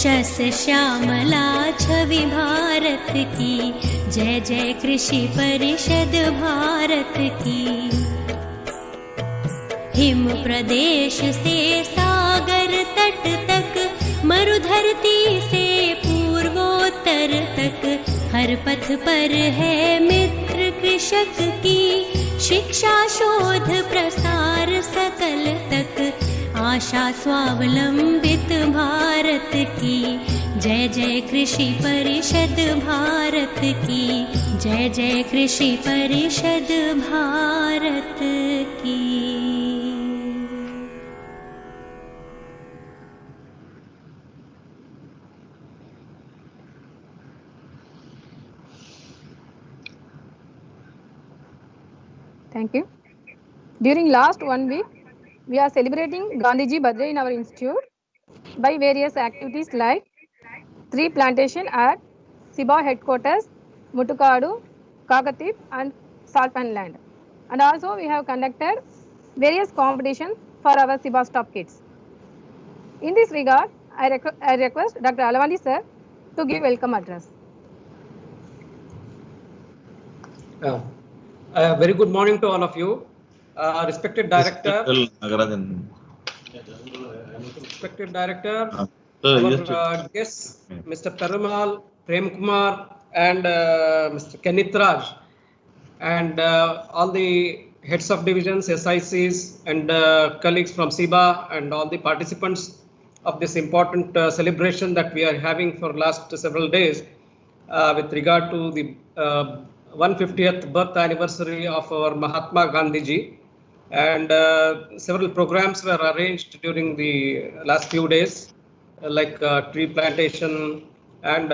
शस्य श्यामला छवि भारत की, जय जय कृषि परिषद भारत की। हिम प्रदेश से सागर तट तक, मरुधरती से पूर्वोत्तर तक, हर पथ पर है मित्र कृषक की। शिक्षा शोध प्रसार सकल तक, आशा स्वावलंबित भारत की, जय जय कृषि परिषद भारत की, जय जय कृषि परिषद भारत की। Thank you. During last 1 week, we are celebrating Gandhiji birthday in our institute by various activities like tree plantation at CIBA headquarters, Mutukadu, Kakatip and Salpan land. And also we have conducted various competitions for our CIBA staff kids. In this regard, I request Dr. Alavandi sir to give welcome address. Very good morning to all of you. Respected director, our guests, Mr. Perumal, Prem Kumar, and Mr. Kenith Raj, and all the heads of divisions, SICs, and colleagues from CIBA, and all the participants of this important celebration that we are having for last several days with regard to the 150th birth anniversary of our Mahatma Gandhiji. And several programs were arranged during the last few days, like tree plantation and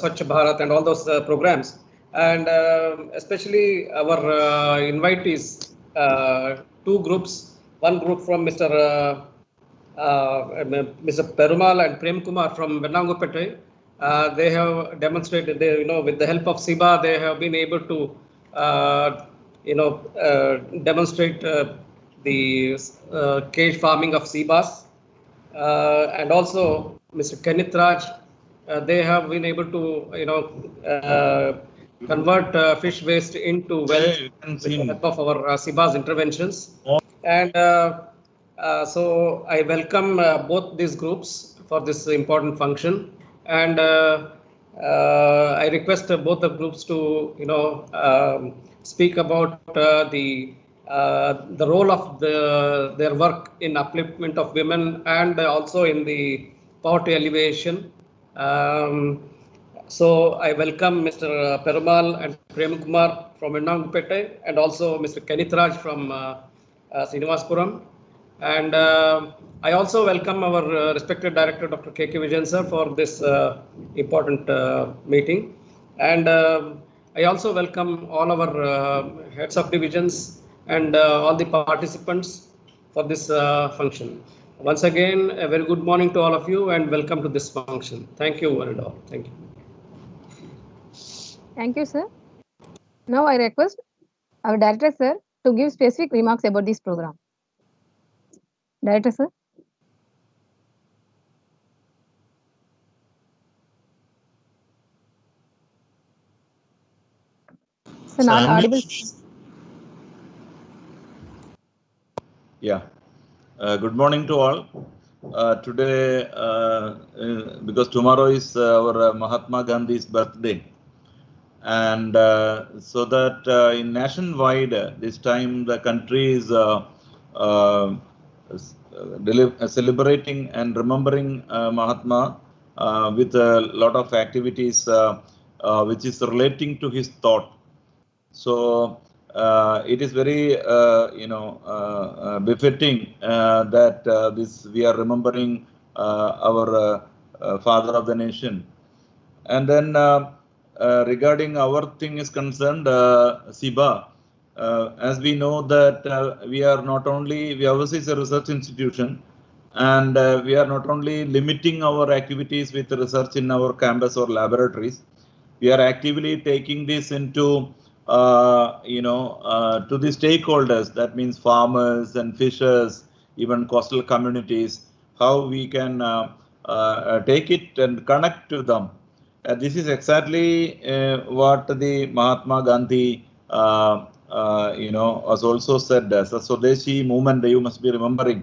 Swachh Bharat and all those programs. And especially our invitees, two groups, one group from Mr. Perumal and Prem Kumar from Vennangupette. They have demonstrated, with the help of CIBA, they have been able to demonstrate the cage farming of sea bass, and also Mr. Kenith Raj, they have been able to convert fish waste into wealth with the help of our CIBA's interventions. And so I welcome both these groups for this important function, and I request both the groups to speak about the role of their work in upliftment of women and also in the poverty alleviation. So I welcome Mr. Perumal and Prem Kumar from Vennangupette, and also Mr. Kenith Raj from Srinivaspuram. And I also welcome our respected director, Dr. K.K. Vijayan sir, for this important meeting. And I also welcome all our heads of divisions and all the participants for this function. Once again, a very good morning to all of you and welcome to this function. Thank you one and all. Thank you. Thank you, sir. Now I request our director, sir, to give specific remarks about this program. Director, sir. Sir, not audible. Yeah. Good morning to all. Today, because tomorrow is our Mahatma Gandhi's birthday, and so that in nationwide, this time the country is celebrating and remembering Mahatma with a lot of activities which is relating to his thought. So it is very befitting that this we are remembering our father of the nation. And then regarding our thing is concerned, CIBA, as we know that we are not only, we obviously is a research institution, and we are not only limiting our activities with research in our campus or laboratories, we are actively taking this into to the stakeholders, that means farmers and fishers, even coastal communities, how we can take it and connect to them. This is exactly what the Mahatma Gandhi has also said as a Swadeshi movement. You must be remembering,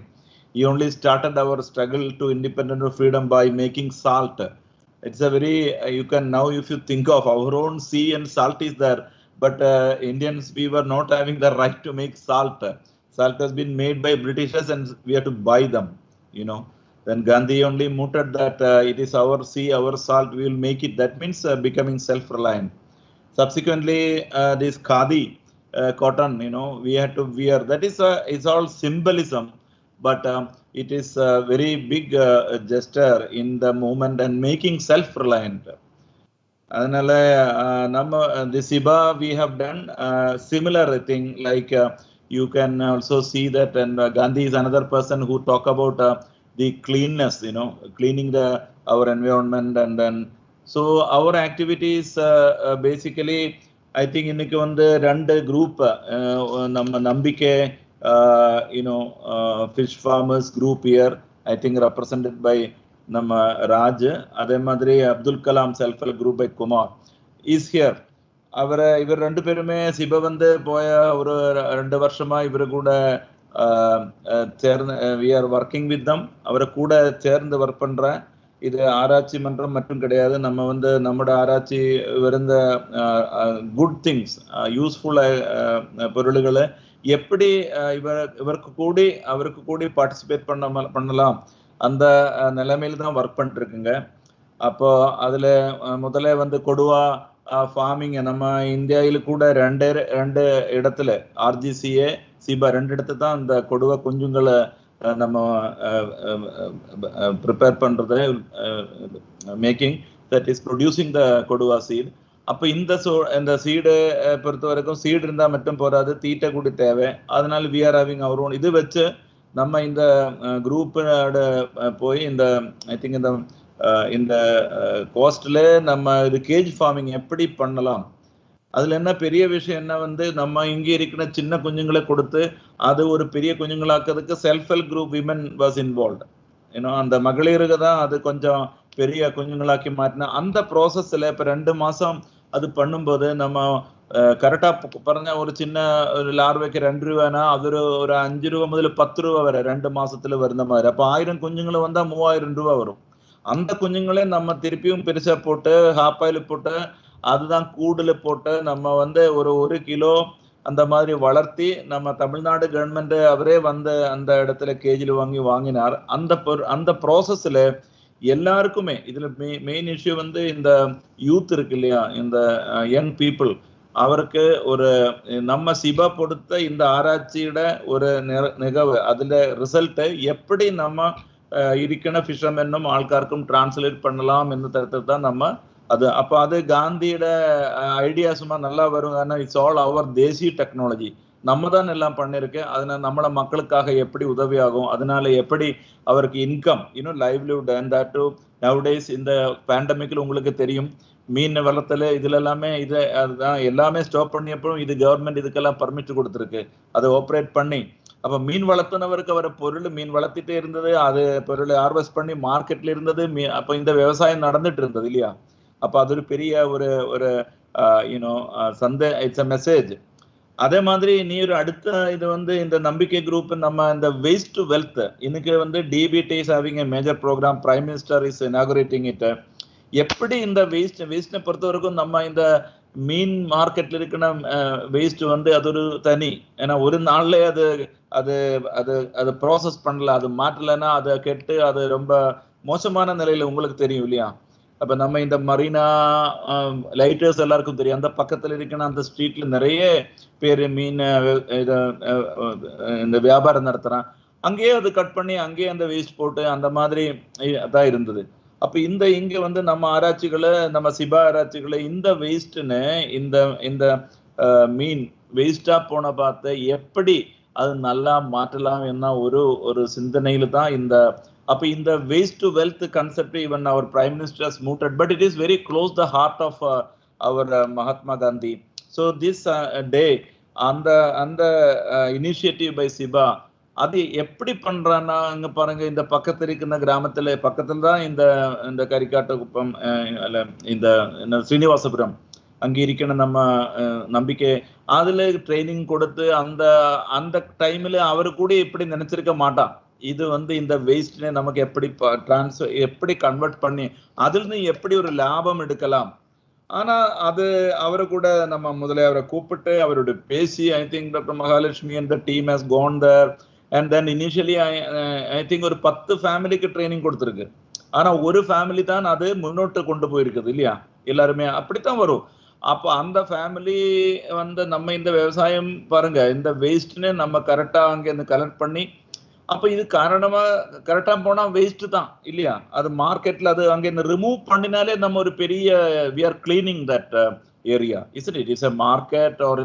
he only started our struggle to independence and freedom by making salt. It's a very you can now, if you think of our own sea and salt is there, but Indians, we were not having the right to make salt. Salt has been made by Britishers and we have to buy them, Then Gandhi only mooted that it is our sea, our salt, we will make it. That means becoming self-reliant. Subsequently, this khadi cotton, we had to wear. That is it's all symbolism, but it is a very big gesture in the movement and making self-reliant. அதனால நம்ம the CIBA we have done similar thing, like you can also see that, and Gandhi is another person who talk about the cleanness, cleaning our environment. And then so our activities basically, I think இன்னைக்கு வந்து ரெண்டு group நம்ம நம்பிக்கை fish farmers group here, I think represented by நம்ம ராஜ், அதே மாதிரி Abdul Kalam self help group by Kumar is here. இவர் ரெண்டு பேருமே சிபா வந்து போய ஒரு 2 வருஷமா இவரு கூட சேர்ந்து we are working with them. அவரை கூட சேர்ந்து ஒர்க் பண்றேன். இது ஆராய்ச்சி மன்றம் மட்டும் கிடையாது, நம்ம வந்து நம்மளோட ஆராய்ச்சி இருந்த குட் திங்ஸ், யூஸ்ஃபுல் பொருள்களை எப்படி அவருக்கு கூடி பார்ட்டிசிபேட் பண்ணலாம், அந்த நிலைமையில தான் ஒர்க் பண்ணிட்டு இருக்குங்க. அப்போ அதுல முதல்ல வந்து கொடுவா ஃபார்மிங் நம்ம இந்தியாவில கூட ரெண்டு இடத்துல RGCA CIBA 2 இடத்துல தான் இந்த கொடுவா குஞ்சுங்களை நம்ம ப்ரிப்பேர் பண்றது, making that is producing the கொடுவா சீட். அப்போ இந்த சீடு பொறுத்த வரைக்கும் சீடு இருந்தா மட்டும் போறாது, தீட்டை கூட தேவை. அதனால we are having our own. இது வச்சு நம்ம இந்த குரூப்போட போய் இந்த ஐ திங்க் இந்த கோஸ்ட்ல நம்ம இது கேஜ் ஃபார்மிங் எப்படி பண்ணலாம். அதுல என்ன பெரிய விஷயம் என்ன வந்து, நம்ம இங்க இருக்கிற சின்ன குஞ்சுங்களை கொடுத்து அது ஒரு பெரிய குஞ்சுங்களாக்குறதுக்கு self help group women was involved. அந்த மகளிருக்கு தான் அது கொஞ்சம் பெரிய குஞ்சுங்களாக்கி மாட்டினா. அந்த ப்ராசஸ்ல இப்ப 2 மாசம் அது பண்ணும்போது நம்ம கரெக்டா പറഞ്ഞ ஒரு சின்ன ஒரு ലാർവയ്ക്ക് 2 രൂപனா அது ஒரு 5 രൂപ മുതൽ 10 രൂപ വരെ 2 மாசத்துல வருന്ന மாதிரி. அப்ப 1000 குஞ்சுங்களை வந்தா 3000 ரூபாய் வரும். அந்த குஞ்சுங்களே நம்ம திருப்பியும் பெருசா போட்டு ஹாப்பாயில் போட்டு அதுதான் கூடுல போட்டு நம்ம வந்து ஒரு கிலோ அந்த மாதிரி வளர்த்தி நம்ம தமிழ்நாடு கவர்மெண்ட் அவரே வந்து அந்த இடத்துல கேஜில் வாங்கினார். அந்த ப்ராசஸ்ல எல்லாருக்குமே இதுல மெயின் இஷ்யூ வந்து இந்த யூத் இருக்கு இல்லையா, இந்த யங் பீப்புள், அவருக்கு ஒரு நம்ம சிபா கொடுத்த இந்த ஆராய்ச்சியோட ஒரு நிகழ்வு, அதுல ரிசல்ட் எப்படி நம்ம இருக்கிற ஃபிஷர்மென்னும் ஆൾക്കാർക്കും டிரான்ஸ்லேட் பண்ணலாம் என்ற தரத்தை தான் நம்ம அது. அப்போ அது காந்தியோட ஐடியாஸுமா நல்லா வரும். ஆனால் இட்ஸ் ஆல் அவர் தேசிய டெக்னாலஜி, நம்ம தான் எல்லாம் பண்ணிருக்கு. அதனால நம்மள மக்களுக்காக எப்படி உதவியாகும், அதனால எப்படி அவருக்கு income, livelihood. And that to nowadays இந்த பேண்டமிக்ல உங்களுக்கு தெரியும், மீன் வளர்த்தல இதுல எல்லாமே அதுதான் எல்லாமே ஸ்டாப் பண்ணியப்போ இது கவர்மெண்ட் இதுக்கெல்லாம் பர்மிட் கொடுத்துருக்கு, அதை ஆப்ரேட் பண்ணி. அப்ப மீன் வளர்த்துனவருக்கு அவர் பொருள் மீன் வளர்த்திட்டே இருந்தது, அது பொருளை ஹார்வெஸ்ட் பண்ணி மார்க்கெட்ல இருந்தது. அப்ப இந்த விவசாயம் நடந்துட்டு இருந்தது இல்லையா. அப்ப அது ஒரு பெரிய ஒரு சந்தை, இட்ஸ் அ மெசேஜ். அதே மாதிரி நீர் அடுத்த இது வந்து இந்த நம்பிக்கை குரூப், நம்ம இந்த வேஸ்ட் டு வெல்த், இன்னைக்கு வந்து DBT is having a major program, prime minister is inaugurating it. எப்படி இந்த வேஸ்ட்னை பொறுத்த வரைக்கும் நம்ம இந்த மீன் மார்க்கெட்ல இருக்கிற வேஸ்ட் வந்து அது ஒரு தனி, ஏன்னா ஒரு நாள்ல அது ப்ராசஸ் பண்ணல, அது மாற்றலைன்னா அதை கெட்டு அது ரொம்ப மோசமான நிலையில உங்களுக்கு தெரியும் இல்லையா. அப்ப நம்ம இந்த மரீனா லைட்டர்ஸ் எல்லாருக்கும் தெரியும், அந்த பக்கத்துல இருக்கிற அந்த ஸ்ட்ரீட்ல நிறைய பேர் மீன் இந்த வியாபாரம் நடத்துறான். அங்கேயே அது கட் பண்ணி அங்கேயே அந்த வேஸ்ட் போட்டு அந்த மாதிரி தான் இருந்தது. அப்ப இங்க வந்து நம்ம ஆராய்ச்சிகளை, நம்ம சிபா ஆராய்ச்சிகளை இந்த வேஸ்ட்னு இந்த மீன் வேஸ்டா போன பார்த்து எப்படி அது நல்லா மாற்றலாம் என்ன ஒரு சிந்தனையில தான் இந்த. அப்ப இந்த waste to wealth concept even அவர் prime minister has mooted, but it is very close the heart of our Mahatma Gandhi. So this day அந்த initiative by CIBA, அது எப்படி பண்றான்னா இங்க பாருங்க, இந்த பக்கத்துல இருக்கிற கிராமத்துல பக்கத்துல தான் இந்த கரிக்காட்டுக்குப்பம் அல்ல இந்த ஸ்ரீனிவாசபுரம் அங்க இருக்கிற நம்ம நம்பிக்கை அதுல ட்ரைனிங் கொடுத்து அந்த டைம்ல அவரு கூட இப்படி நினைச்சிருக்க மாட்டான். இது இந்த வேஸ்ட்னே நமக்கு எப்படி கன்வெர்ட் பண்ணி அதுல இருந்து எப்படி ஒரு லாபம் எடுக்கலாம். ஆனா அது அவரை கூட நம்ம முதல்ல அவரை கூப்பிட்டு அவரோட பேசி, I think doctor Mahalakshmi and the team has gone there and then initially I think ஒரு 10 ஃபேமிலிக்கு ட்ரைனிங் கொடுத்துருக்கு. ஆனா ஒரு ஃபேமிலி தான் அது முன்னோட்டு கொண்டு போயிருக்குது இல்லையா, எல்லாருமே அப்படித்தான் வரும். அப்ப அந்த ஃபேமிலி நம்ம இந்த விவசாயம் பாருங்க, இந்த வேஸ்ட்னு நம்ம கரெக்டா அங்க இருந்து கலெக்ட் பண்ணி, அப்ப இது காரணமா கரெக்டா போனா வேஸ்ட் தான் இல்லையா, அது மார்க்கெட்ல அது அங்க இருந்து ரிமூவ் பண்ணினாலே நம்ம ஒரு பெரிய we are cleaning that area, isn't it? It's a market or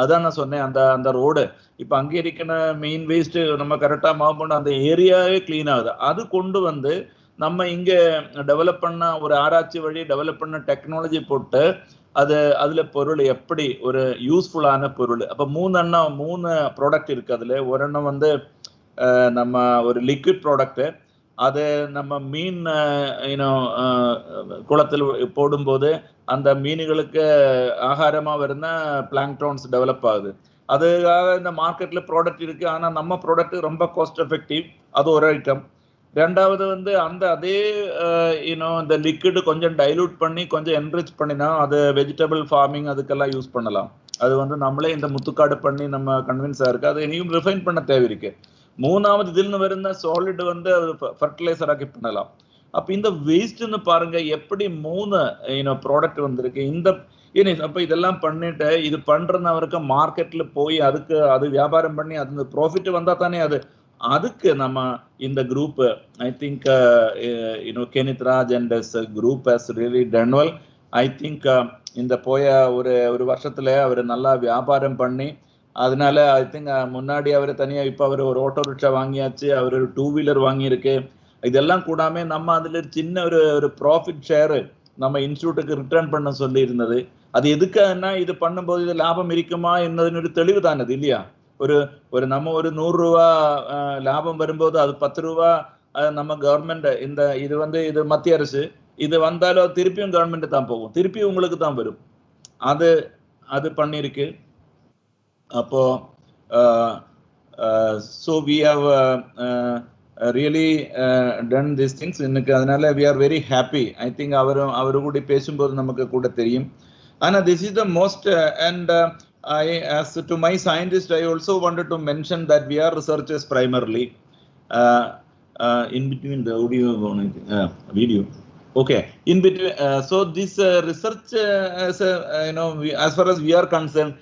அதான் நான் சொன்னேன், அந்த ரோடு இப்ப அங்க இருக்கிற மெயின் வேஸ்ட் நம்ம கரெக்டா மூவ் பண்ண அந்த ஏரியாவே கிளீன் ஆகுது. அது கொண்டு நம்ம இங்க டெவலப் பண்ண ஒரு ஆராய்ச்சி வழி டெவலப் பண்ண டெக்னாலஜி போட்டு அதுல பொருள் எப்படி ஒரு யூஸ்ஃபுல்லான பொருள். அப்ப 3 ப்ராடக்ட் இருக்கு. அதுல ஒரு எண்ணம் நம்ம ஒரு லிக்விட் ப்ராடக்ட், அது நம்ம மீன் குளத்தில் போடும்போது அந்த மீன்களுக்கு ஆகாரமா வருന്ന பிளாங்க்டோன்ஸ் டெவலப் ஆகுது. அதுக்காக இந்த மார்க்கெட்ல ப்ராடக்ட் இருக்கு. ஆனா நம்ம ப்ராடக்ட் ரொம்ப காஸ்ட் எஃபெக்டிவ், அது ஒரு ஐட்டம். ரெண்டாவது அதே இந்த லிக்விட் கொஞ்சம் டைலூட் பண்ணி கொஞ்சம் என்ரிச் பண்ணினா அது வெஜிடபிள் ஃபார்மிங் அதுக்கெல்லாம் யூஸ் பண்ணலாம். அது நம்மளே இந்த முத்துக்காடு பண்ணி நம்ம கன்வின்ஸ் ஆயிருக்கு, அது இனியும் ரிஃபைன் பண்ண தேவை இருக்கு. மூணாவது இதில் வருന്ന சாலிட் ஃபர்டிலைசர் ஆக்கி பண்ணலாம். அப்ப இந்த வேஸ்ட்னு பாருங்க எப்படி 3 ப்ராடக்ட் வந்திருக்கு. அப்ப இதெல்லாம் பண்ணிட்டு இது பண்றதுன்னு அவருக்கு மார்க்கெட்ல போய் அது வியாபாரம் பண்ணி அது ப்ராஃபிட் வந்தா தானே அதுக்கு நம்ம இந்த group I think Kenneth Raj and his group has really done well. I think இந்த போய ஒரு வருஷத்துல அவர் நல்லா வியாபாரம் பண்ணி, அதனால ஐ திங்க் முன்னாடி அவர் தனியா இப்ப அவர் ஒரு ஆட்டோ ரிக்ஷா வாங்கியாச்சு, அவர் ஒரு 2 வீலர் வாங்கியிருக்கு. இதெல்லாம் கூடாம நம்ம அதுல சின்ன ஒரு ப்ராஃபிட் ஷேர் நம்ம இன்ஸ்டியூட்டுக்கு ரிட்டர்ன் பண்ண சொல்லி இருந்தது. அது எதுக்குன்னா இது பண்ணும்போது இது லாபம் இருக்குமா என்னதுன்னு ஒரு தெளிவு தானது இல்லையா. நம்ம ஒரு 100 ரூபா லாபம் வரும்போது அது 10 ரூபா நம்ம கவர்மெண்ட் இது மத்திய அரசு இது வந்தாலும் திருப்பியும் கவர்மெண்ட் தான் போகும், திருப்பி உங்களுக்கு தான் வரும். அது பண்ணிருக்கு. அப்போ so we have really done these things இன்னைக்கு. அதனால we are very happy. I think அவரு கூட பேசும்போது நமக்கு கூட தெரியும். ஆனா this is the most and as to my scientist I also wanted to mention that we are researchers primarily. In between the audio video, okay, in between so this research as far as we are concerned,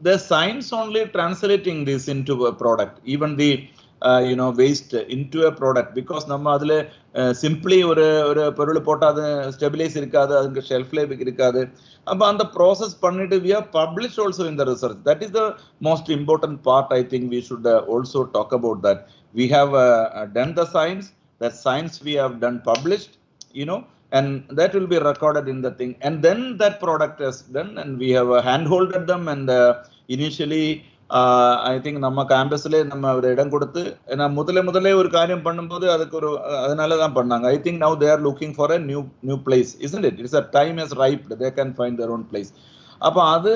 the science only translating this into a product, even the waste into a product, because நம்ம அதுல simply ஒரு பொருள் போட்டா அது stabilise இருக்காது, அதுக்கு shelf life இருக்காது. அப்ப அந்த ப்ராசஸ் பண்ணிட்டு we have published also in the research. That is the most important part. I think we should also talk about that. We have done the science, that science we have done published, and that will be recorded in the thing, and then that product is done and we have handholded them. And initially I think நம்ம கேம்பஸ்ல நம்ம ஒரு இடம் கொடுத்து முதல்ல ஒரு காரியம் பண்ணும்போது அதனால தான் பண்ணாங்க. I think now they are looking for a new place, isn't it? It's a time has ripe, they can find their own place. அப்ப அது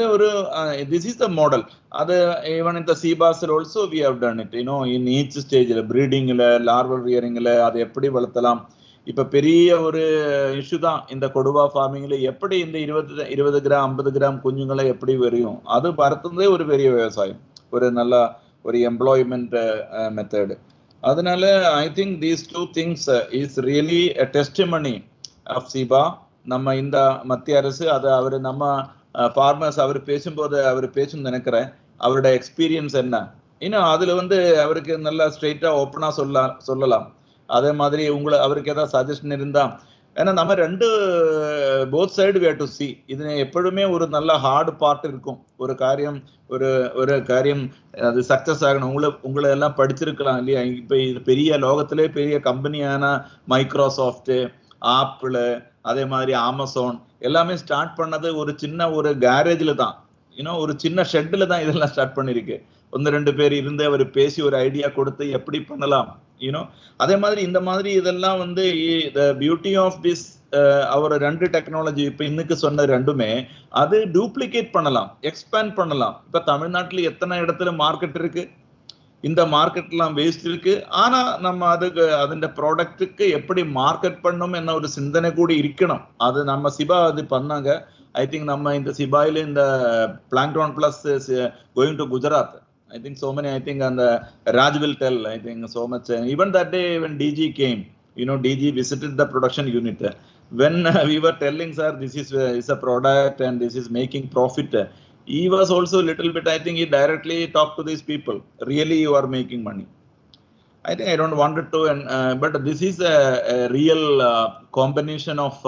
this is the model. அது even in the CIBAs also we have done it, in each stage, breeding larval rearing அது எப்படி வளர்த்தலாம். இப்ப பெரிய ஒரு issue தான் இந்த கொடுவா ஃபார்மிங்ல, எப்படி இந்த 20 கிராம் 50 கிராம் குஞ்சுங்களை எப்படி வரையும், அது வளர்த்துறதே ஒரு பெரிய விவசாயம், ஒரு நல்ல ஒரு எம்ப்ளாய்மெண்ட் மெத்தட். அதனால I think these 2 things is really a testimony of CIBA. நம்ம இந்த மத்திய அரசு அது நம்ம ஃபார்மர்ஸ் அவர் பேசும்போது பேசணும்னு நினைக்கிறேன். அவரோட எக்ஸ்பீரியன்ஸ் என்ன அதுல அவருக்கு நல்லா ஸ்ட்ரெயிட்டா ஓப்பனா சொல்லலாம். அதே மாதிரி அவருக்கு ஏதாவது சஜஷன் இருந்தா, ஏன்னா நம்ம both side we have to see. இது எப்பொழுதுமே ஒரு நல்ல ஹார்ட் பார்ட் இருக்கும். ஒரு காரியம் அது சக்சஸ் ஆகணும். உங்களை எல்லாம் படிச்சிருக்கலாம் இல்லையா. இப்ப இது பெரிய லோகத்திலே பெரிய கம்பெனியான மைக்ரோசாஃப்ட், ஆப்பிள், அதே மாதிரி அமேசான் எல்லாமே ஸ்டார்ட் பண்ணது ஒரு சின்ன ஒரு கேரேஜ்ல தான், ஒரு சின்ன ஷெட்ல தான் இதெல்லாம் ஸ்டார்ட் பண்ணிருக்கு. ஒன்று ரெண்டு பேர் இருந்து அவர் பேசி ஒரு ஐடியா கொடுத்து எப்படி பண்ணலாம் யூனோ. அதே மாதிரி இந்த மாதிரி இதெல்லாம் வந்து த பியூட்டி ஆஃப் திஸ் அவர் ரெண்டு டெக்னாலஜி இப்போ இன்னைக்கு சொன்ன ரெண்டுமே அது டூப்ளிகேட் பண்ணலாம், எக்ஸ்பேண்ட் பண்ணலாம். இப்போ தமிழ்நாட்டில் எத்தனை இடத்துல மார்க்கெட் இருக்கு, இந்த மார்க்கெட்லாம் வேஸ்ட் இருக்கு. ஆனா நம்ம அதுக்கு അതിന്റെ ப்ராடக்ட்டுக்கு எப்படி மார்க்கெட் பண்ணணும் என்ன ஒரு சிந்தனை கூட இருக்கணும். அது நம்ம சிபா அது பண்ணாங்க. ஐ திங்க் நம்ம இந்த சிபாயில இந்த plankton plus going to Gujarat. I think so many, I think, and Raj will tell, I think so much. Even that day when DG came, DG visited the production unit. When we were telling, sir, this is a product and this is making profit, he was also a little bit, I think he directly talked to these people. Really, you are making money. I think I don't want it to, but this is a real combination of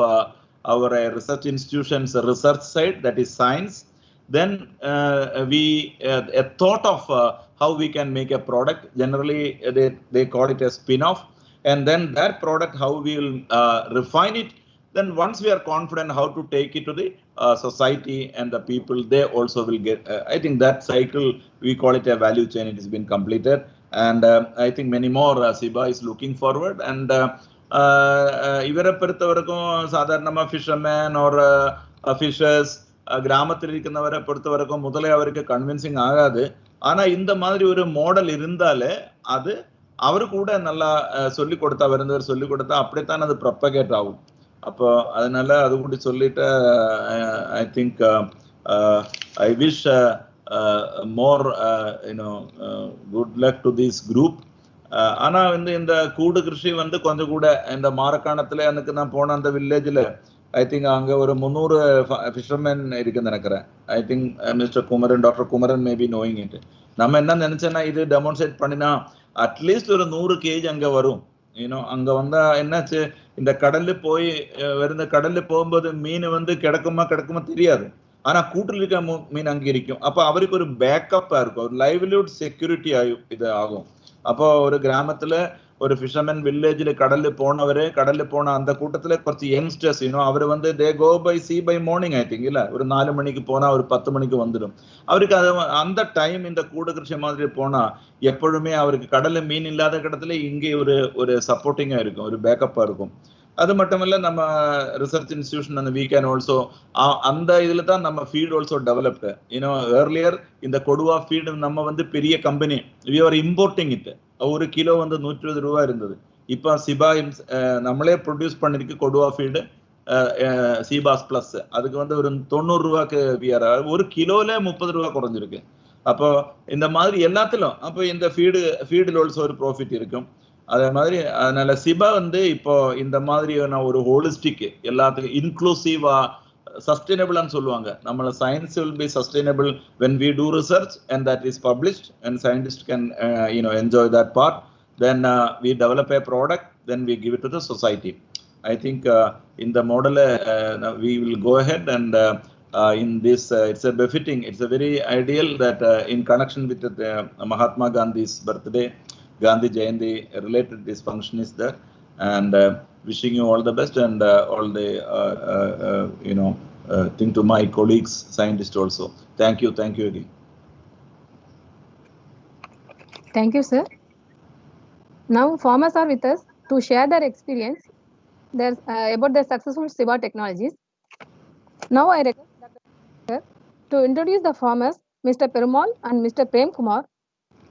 our research institutions, research side, that is science. Then we a thought of how we can make a product. Generally, they call it a spin-off, and then that product, how we will refine it. Then once we are confident how to take it to the society and the people, they also will get. I think that cycle, we call it a value chain. It has been completed, and I think many more CIBA is looking forward. And ഇവരെ പൊറുത്തവർക്കും സാധാരണ fisherman or fishers கிராமத்தில் இருக்கிறவரை பொறுத்தவரைக்கும் முதலே அவருக்கு convincing ஆகாது. ஆனா இந்த மாதிரி ஒரு மாடல் இருந்தாலே அது அவரு கூட நல்லா சொல்லிக் கொடுத்தா, வருந்தவர் சொல்லிக் கொடுத்தா அப்படித்தான் அது ப்ரொபகேட் ஆகும். அப்போ அதனால அது கூட சொல்லிட்டு I think I wish more good luck to this group. ஆனா வந்து இந்த கூடு கிருஷி வந்து கொஞ்சம் கூட இந்த மாரக்காணத்துல எனக்கு நான் போன அந்த வில்லேஜில் ஐ திங்க் அங்கே ஒரு 300 ஃபிஷர்மேன் இருக்குன்னு நினைக்கிறேன். I think mister Kumaran, doctor Kumaran maybe knowing it. நம்ம என்ன நினைச்சேன்னா இது டெமான்ஸ்ட்ரேட் பண்ணினா அட்லீஸ்ட் ஒரு 100 kg அங்கே வரும். அங்கே வந்தா என்னாச்சு, இந்த கடலில் போய் வருந்த கடலில் போகும்போது மீன் வந்து கிடக்குமா தெரியாது. ஆனா கூட்டில் இருக்க மீன் அங்கே இருக்கும். அப்போ அவருக்கு ஒரு பேக்கப்பா இருக்கும், ஒரு லைவ்லிஹுட் செக்யூரிட்டி இது ஆகும். அப்போ ஒரு கிராமத்துல ஒரு ஃபிஷர்மேன் வில்லேஜில் கடலில் போன அந்த கூட்டத்துல കുറച്ച് யங்ஸ்டர்ஸ் அவர் வந்து they go by sea by morning. I think இல்ல ஒரு 4 மணிக்கு போனா ஒரு 10 மணிக்கு வந்துடும். அவருக்கு அது அந்த டைம் இந்த கூடு கிருஷி மாதிரி போனா எப்பொழுதுமே அவருக்கு கடல்ல மீன் இல்லாத இடத்துல இங்கே ஒரு சப்போர்ட்டிங்கா இருக்கும், ஒரு பேக்கப்பா இருக்கும். அது மட்டும் இல்ல நம்ம ரிசர்ச் இன்ஸ்டிடியூஷன் அந்த we can also அந்த இதுல தான் நம்ம ஃபீட் ஆல்சோ டெவலப்டு. ஏர்லியர் இந்த கொடுவா ஃபீடு நம்ம வந்து பெரிய company we are importing it. ஒரு கிலோ வந்து 120 ரூபா இருந்தது. இப்போ சிபா நம்மளே ப்ரொடியூஸ் பண்ணிருக்கு கொடுவா ஃபீடு சிபாஸ் பிளஸ். அதுக்கு வந்து ஒரு 90 ரூபாய்க்கு ஒரு கிலோல 30 ரூபா குறைஞ்சிருக்கு. அப்போ இந்த மாதிரி எல்லாத்திலும் அப்போ இந்த ஃபீடில் ஆல்சோ ஒரு ப்ராஃபிட் இருக்கும். அதே மாதிரி அதனால சிபா வந்து இப்போ இந்த மாதிரியான ஒரு ஹோலிஸ்டிக் எல்லாத்துக்கும் இன்க்ளூசிவா சஸ்டைனபிள்னு சொல்லுவாங்க. நம்மள science will be sustainable when we do research and that is published and scientists can enjoy that part. Then we develop a product, then we give it to the society. I think in the model we will go ahead and in this it's a befitting, it's a very ideal that in connection with Mahatma Gandhi's birthday, Gandhi Jayanti related this function is there, and wishing you all the best and all the thing to my colleagues scientists also. Thank you again. Thank you, sir. Now farmers are with us to share their experience about their successful CIBA technologies. Now I request Dr. to introduce the farmers, Mr. Perumal and Mr. Prem Kumar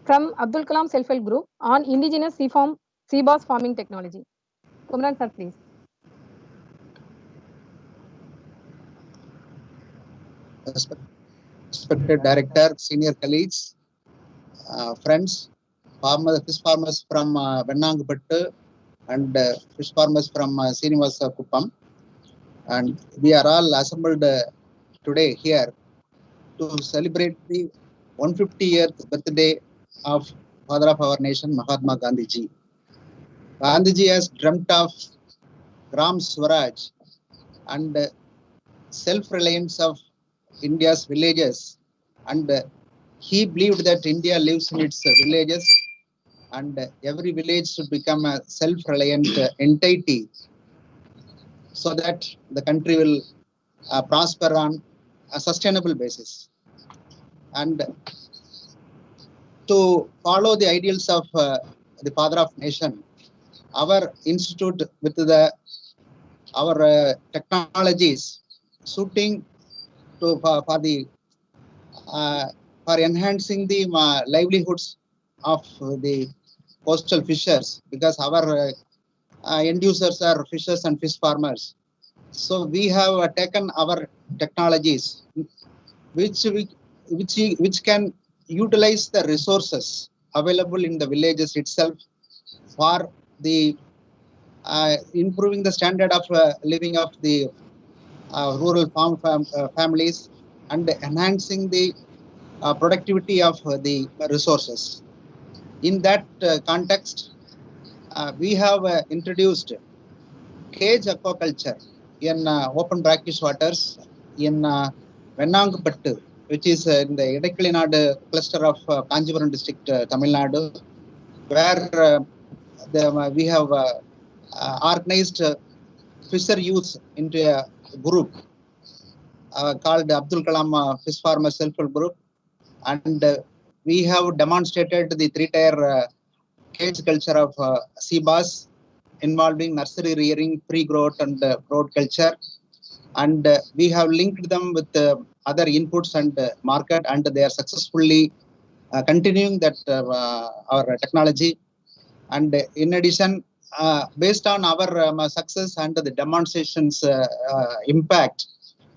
from Abdul Kalam Self-Help Group on indigenous CIBA's farming technology. Kumran sir, please. Respected director, senior colleagues, friends, fish farmers from Vennangupattu and fish farmers from Srinivasa Kuppam, and we are all assembled today here to celebrate the 150th birthday of father of our nation, Mahatma Gandhi ji. Gandhi ji has dreamt of Gram Swaraj and self-reliance of India's villages, and he believed that India lives in its villages and every village should become a self-reliant entity so that the country will prosper on a sustainable basis. And to follow the ideals of the father of nation, our institute with our technologies suiting to for enhancing the livelihoods of the coastal fishers, because our end users are fishers and fish farmers. So we have taken our technologies which can utilize the resources available in the villages itself for the improving the standard of living of the rural families and enhancing the productivity of the resources. In that context, we have introduced cage aquaculture in open brackish waters in Vennangapattu, which is in the Idakkalinadu cluster of Kanjipuram district, Tamil Nadu, where we have organized fisher youth into a group called Abdul Kalam Fish Farmer Self-Help Group, and we have demonstrated the three-tier cage culture of sea bass involving nursery rearing, pre-growth and growth culture, and we have linked them with other inputs and market, and they are successfully continuing that our technology. And in addition, based on our success and the demonstrations impact,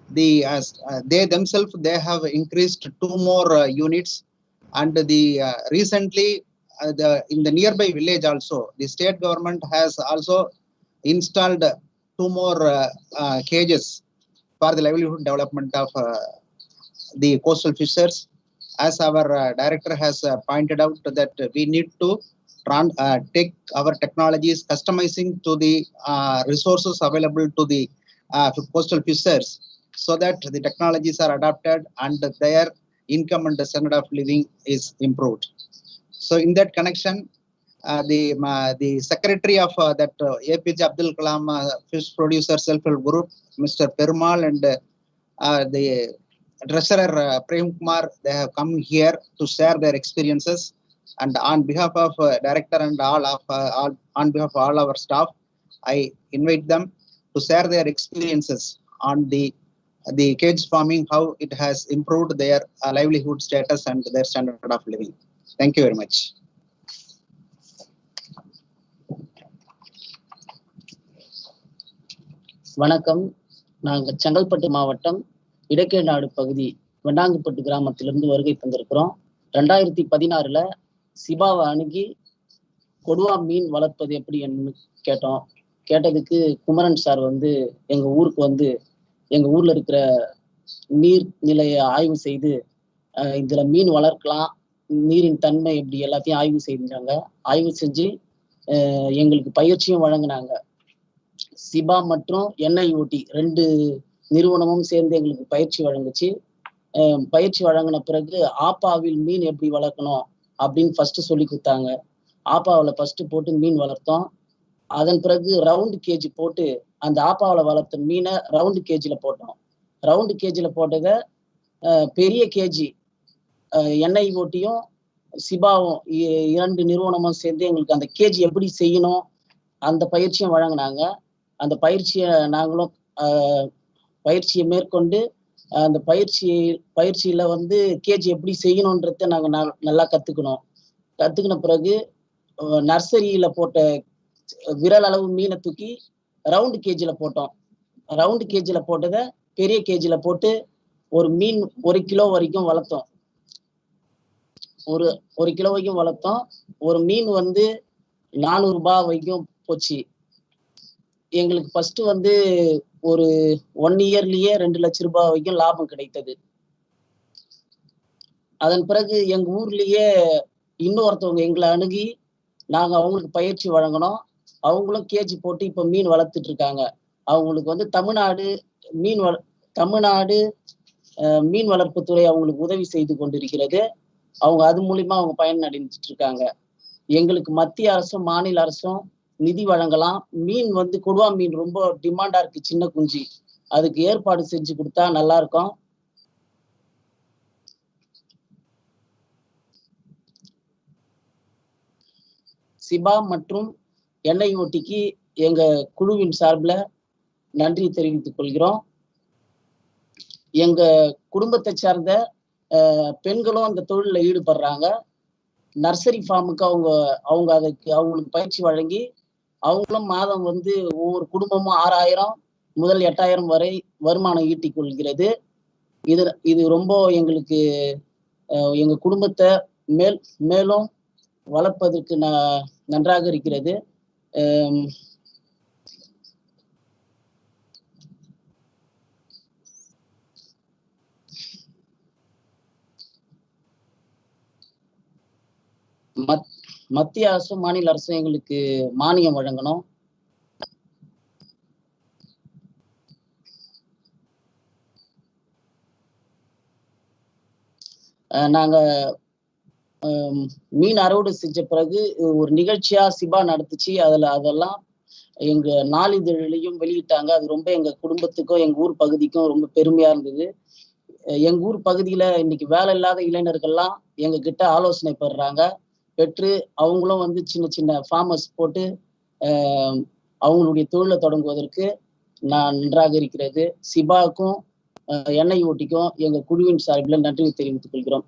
they themselves, they have increased 2 more units, and the recently in the nearby village also, the state government has also installed 2 more cages for the livelihood development of the coastal fishers. As our director has pointed out, that we need to take our technologies, customizing to the resources available to the coastal fishers, so that the technologies are adapted and their income and the standard of living is improved. So in that connection, the secretary of that APJ Abdul Kalam Fish Producer Self-Help Group, Mr. Perumal, and the treasurer Prem Kumar, they have come here to share their experiences. And on behalf of director and on behalf of all our staff, I invite them to share their experiences on the cage farming, how it has improved their livelihood status and their standard of living. Thank you very much. வணக்கம். நாங்கள் செங்கல்பட்டு மாவட்டம் இடக்கேநாடு பகுதி வெண்ணாங்குப்பட்டு கிராமத்திலிருந்து வருகை தந்திருக்கிறோம். 2016 சிபாவை அணுகி கொடுவா மீன் வளர்ப்பது எப்படி என்று கேட்டோம். கேட்டதுக்கு குமரன் சார் எங்க ஊருக்கு எங்க ஊர்ல இருக்கிற நீர் நிலையை ஆய்வு செய்து இதுல மீன் வளர்க்கலாம், நீரின் தன்மை எப்படி எல்லாத்தையும் ஆய்வு செஞ்சாங்க. ஆய்வு செஞ்சு எங்களுக்கு பயிற்சியும் வழங்கினாங்க. சிபா மற்றும் NIOT 2 நிறுவனமும் சேர்ந்து எங்களுக்கு பயிற்சி வழங்குச்சு. பயிற்சி வழங்கின பிறகு ஆப்பாவில் மீன் எப்படி வளர்க்கணும் அப்படின்னு ஃபர்ஸ்ட் சொல்லி கொடுத்தாங்க. ஆப்பாவில் ஃபர்ஸ்ட் போட்டு மீன் வளர்த்தோம். அதன் பிறகு ரவுண்டு கேஜி போட்டு அந்த ஆப்பாவில் வளர்த்த மீனை ரவுண்டு கேஜில் போட்டோம். ரவுண்டு கேஜில் போட்டதை பெரிய கேஜி NIOTயும் சிபாவும் 2 நிறுவனமும் சேர்ந்து எங்களுக்கு அந்த கேஜி எப்படி செய்யணும் அந்த பயிற்சியும் வழங்கினாங்க. அந்த பயிற்சியை நாங்களும் பயிற்சியை மேற்கொண்டு அந்த பயிற்சியில கேஜி எப்படி செய்யணுன்றத நாங்கள் நல்லா கத்துக்கின பிறகு நர்சரியில போட்ட விரல் அளவு மீனை தூக்கி ரவுண்டு கேஜில போட்டோம். ரவுண்டு கேஜில போட்டதை பெரிய கேஜில போட்டு ஒரு மீன் 1 கிலோ வரைக்கும் வளர்த்தோம். ஒரு கிலோ வரைக்கும் வளர்த்தோம். ஒரு மீன் 400 ரூபாய் வரைக்கும் போச்சு. எங்களுக்கு ஃபர்ஸ்ட் ஒரு 1 இயர்லயே 2 லட்சம் ரூபாய் வரைக்கும் லாபம் கிடைத்தது. அதன் பிறகு எங்க ஊர்லயே இன்னொருத்தவங்க எங்களை அணுகி நாங்க அவங்களுக்கு பயிற்சி வழங்கினோம். அவங்களும் கேஜி போட்டு இப்ப மீன் வளர்த்துட்டு இருக்காங்க. அவங்களுக்கு தமிழ்நாடு மீன் வளர்ப்புத்துறை அவங்களுக்கு உதவி செய்து கொண்டிருக்கிறது. அவங்க அது மூலியமா அவங்க பயன் அடைஞ்சிட்டு இருக்காங்க. எங்களுக்கு மத்திய அரசும் மாநில அரசும் நிதி வழங்கலாம். மீன் கொடுவா மீன் ரொம்ப டிமாண்டா இருக்கு, சின்ன குஞ்சு. அதுக்கு ஏற்பாடு செஞ்சு கொடுத்தா நல்லா இருக்கும். சிபா மற்றும் என்ஐஓடிக்கு எங்க குழுவின் சார்பில் நன்றி தெரிவித்துக் கொள்கிறோம். எங்க குடும்பத்தை சார்ந்த பெண்களும் அந்த தொழிலில் ஈடுபடுறாங்க. நர்சரி ஃபார்முக்கு அவங்களுக்கு பயிற்சி வழங்கி அவங்களும் மாதம் வந்து ஒவ்வொரு குடும்பமும் 6000 முதல் 8000 வரை வருமானம் ஈட்டிக் கொள்கிறது. இது ரொம்ப எங்களுக்கு எங்க குடும்பத்தை மேலும் வளர்ப்பதற்கு நன்றாக இருக்கிறது. மத்திய அரசும் மாநில அரசும் எங்களுக்கு மானியம் வழங்கணும். நாங்க மீன் அறுவடை செஞ்ச பிறகு ஒரு நிகழ்ச்சியா சிபா நடத்துச்சு. அதெல்லாம் எங்க நாளிதழிலையும் வெளியிட்டாங்க. அது ரொம்ப எங்க குடும்பத்துக்கும் எங்க ஊர் பகுதிக்கும் ரொம்ப பெருமையா இருந்தது. எங்க ஊர் பகுதியில இன்னைக்கு வேலை இல்லாத இளைஞர்கள்லாம் எங்க கிட்ட ஆலோசனை பெற்று அவங்களும் வந்து சின்ன சின்ன ஃபார்மர்ஸ் போட்டு அவங்களுடைய தொழிலை தொடங்குவதற்கு நன்றாக இருக்கிறது. சிபாவுக்கும் என்ஐஓடிக்கும் எங்க குழுவின் சார்பில் நன்றி தெரிவித்துக் கொள்கிறோம்.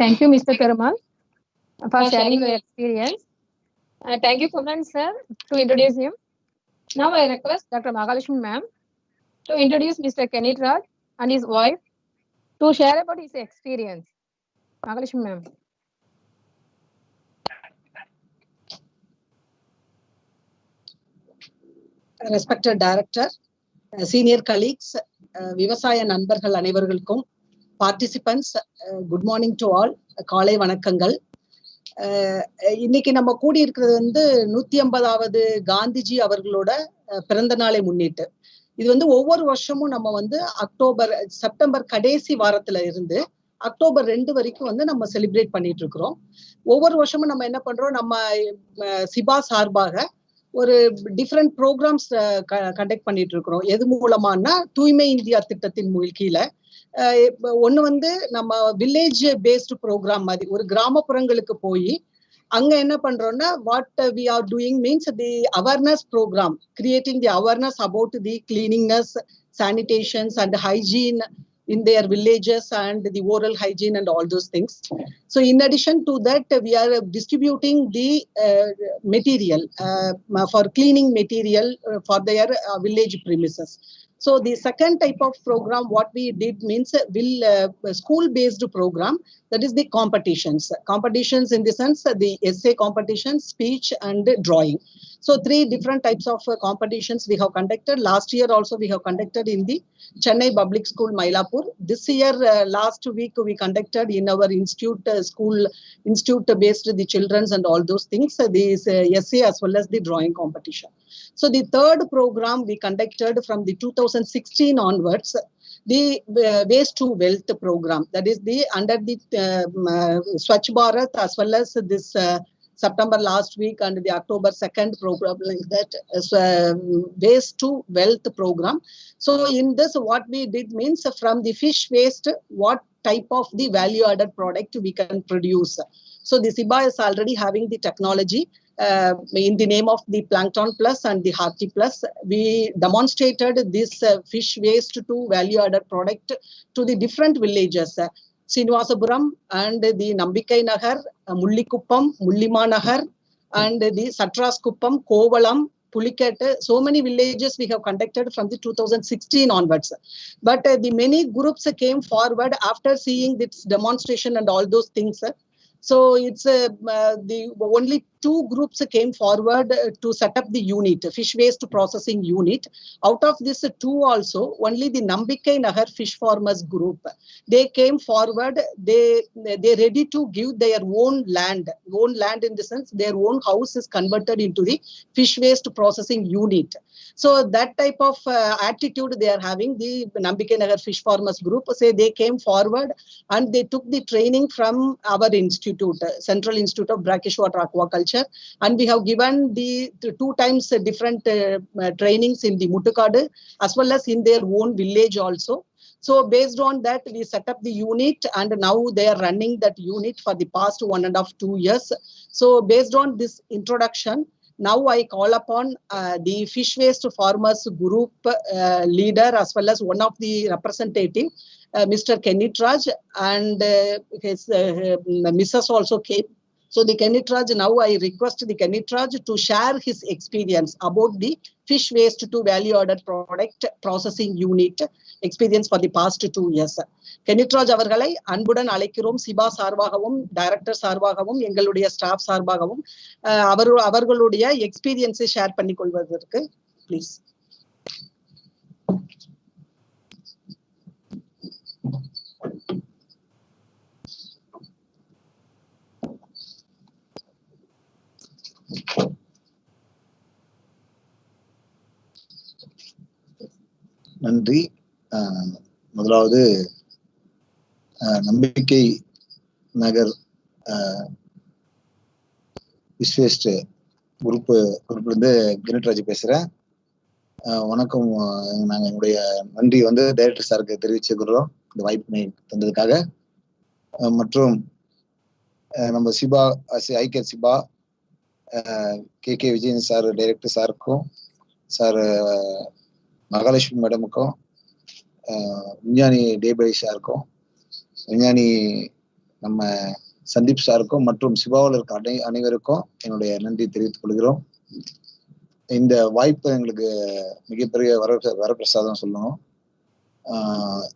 Thank you, Mr. Perumal, for sharing your experience. Thank you, Kumran sir, to introduce him. Now I request Dr. Mahalakshmi ma'am to introduce Mr. Kenneth Raj and his wife to share about his experience. Mahalakshmi ma'am. Respected director, senior colleagues, விவசாய நண்பர்கள் அனைவர்களுக்கும், participants, good morning to all, காலை வணக்கங்கள். இன்னைக்கு நம்ம கூடி இருக்கிறது வந்து 150வது காந்திஜி அவர்களோட பிறந்த நாளை முன்னிட்டு. இது வந்து ஒவ்வொரு வருஷமும் நம்ம வந்து செப்டம்பர் கடைசி வாரத்துல இருந்து அக்டோபர் 2 வரைக்கும் வந்து நம்ம செலிப்ரேட் பண்ணிட்டு இருக்கிறோம். ஒவ்வொரு வருஷமும் நம்ம என்ன பண்றோம், நம்ம சிபா சார்பாக ஒரு டிஃப்ரெண்ட் ப்ரோக்ராம்ஸ் கண்டக்ட் பண்ணிட்டு இருக்கிறோம். எது மூலமானா தூய்மை இந்தியா திட்டத்தின் கீழே ஒண்ணு வந்து நம்ம வில்லேஜ் பேஸ்டு ப்ரோக்ராம் மாதிரி ஒரு கிராமப்புறங்களுக்கு போய் அங்க என்ன பண்றோம்னா what we are doing means the awareness program, creating the awareness about the cleanliness, sanitations and hygiene in their villages and the oral hygiene and all those things. So in addition to that, we are distributing the material for cleaning material for their village premises. So the second type of program what we did means school based program, that is the competitions in the sense the essay competition, speech and drawing. So 3 different types of competitions we have conducted. Last year also we have conducted in the Chennai Public School, Mylapore. This year last week we conducted in our institute institute based the children's and all those things, this essay as well as the drawing competition. So the third program we conducted from the 2016 onwards, the waste to wealth program, that is the under the Swachh Bharat as well as this September last week and the October 2nd program, like that, waste to wealth program. So in this what we did means from the fish waste what type of the value added product we can produce. So the CIBA is already having the technology in the name of the Plankton Plus and the Hearty Plus. We demonstrated this fish waste to value added product to the different villages, Srinivasapuram and the Nambikai Nagar, Mullikuppam, Mullima Nagar and the Satras Kuppam, Kovalam, Pulikat. So many villages we have conducted from the 2016 onwards. But the many groups came forward after seeing this demonstration and all those things. So it's the only 2 groups came forward to set up the unit, fish waste processing unit. Out of this 2 also, only the Nambikai Nagar fish farmers group, they came forward. They ready to give their own land in the sense their own house is converted into the fish waste processing unit. So that type of attitude they are having. The Nambikai Nagar fish farmers group say they came forward and they took the training from our institute, Central Institute of Brackish Water Aquaculture, and we have given the 2 times different trainings in the Muttukadu as well as in their own village also. So based on that, we set up the unit, and now they are running that unit for the past 1.5-2 years. So based on this introduction, now I call upon the fish waste farmers group leader as well as one of the representative, Mr. Kennitraj, and his Mrs. also came. So the Kennitraj, now I request the Kennitraj to share his experience about the fish waste to value added product processing unit experience for the past 2 years. Kennitraj அவர்களை அன்புடன் அழைக்கிறோம். சிபா சார்பாகவும் director சார்பாகவும் எங்களுடைய staff சார்பாகவும் அவர்களுடைய எக்ஸ்பீரியன்ஸை share பண்ணிக் கொள்வதற்கு ப்ளீஸ். நன்றி. முதலாவது நம்பிக்கை நகர் விஸ்வேஸ்ட் குரூப்லேருந்து கிரிட்ராஜ் பேசுகிறேன். வணக்கம். நாங்கள் எங்களுடைய நன்றி டைரக்டர் சாருக்கு தெரிவிச்சுக்கிறோம் இந்த வாய்ப்பினை தந்ததுக்காக. மற்றும் நம்ம சிபா ஐக்கிய Sipa K Vijayan sir director சாருக்கும், சார் மகாலட்சுமி மேடமுக்கும், விஞ்ஞானி டேபை சாருக்கும், விஞ்ஞானி நம்ம சந்தீப் சாருக்கும் மற்றும் சிபாவில் இருக்க அனைவருக்கும் என்னுடைய நன்றி தெரிவித்துக் கொள்கிறோம். இந்த வாய்ப்பு எங்களுக்கு மிகப்பெரிய வரப்பிரசாதம் சொல்லணும்.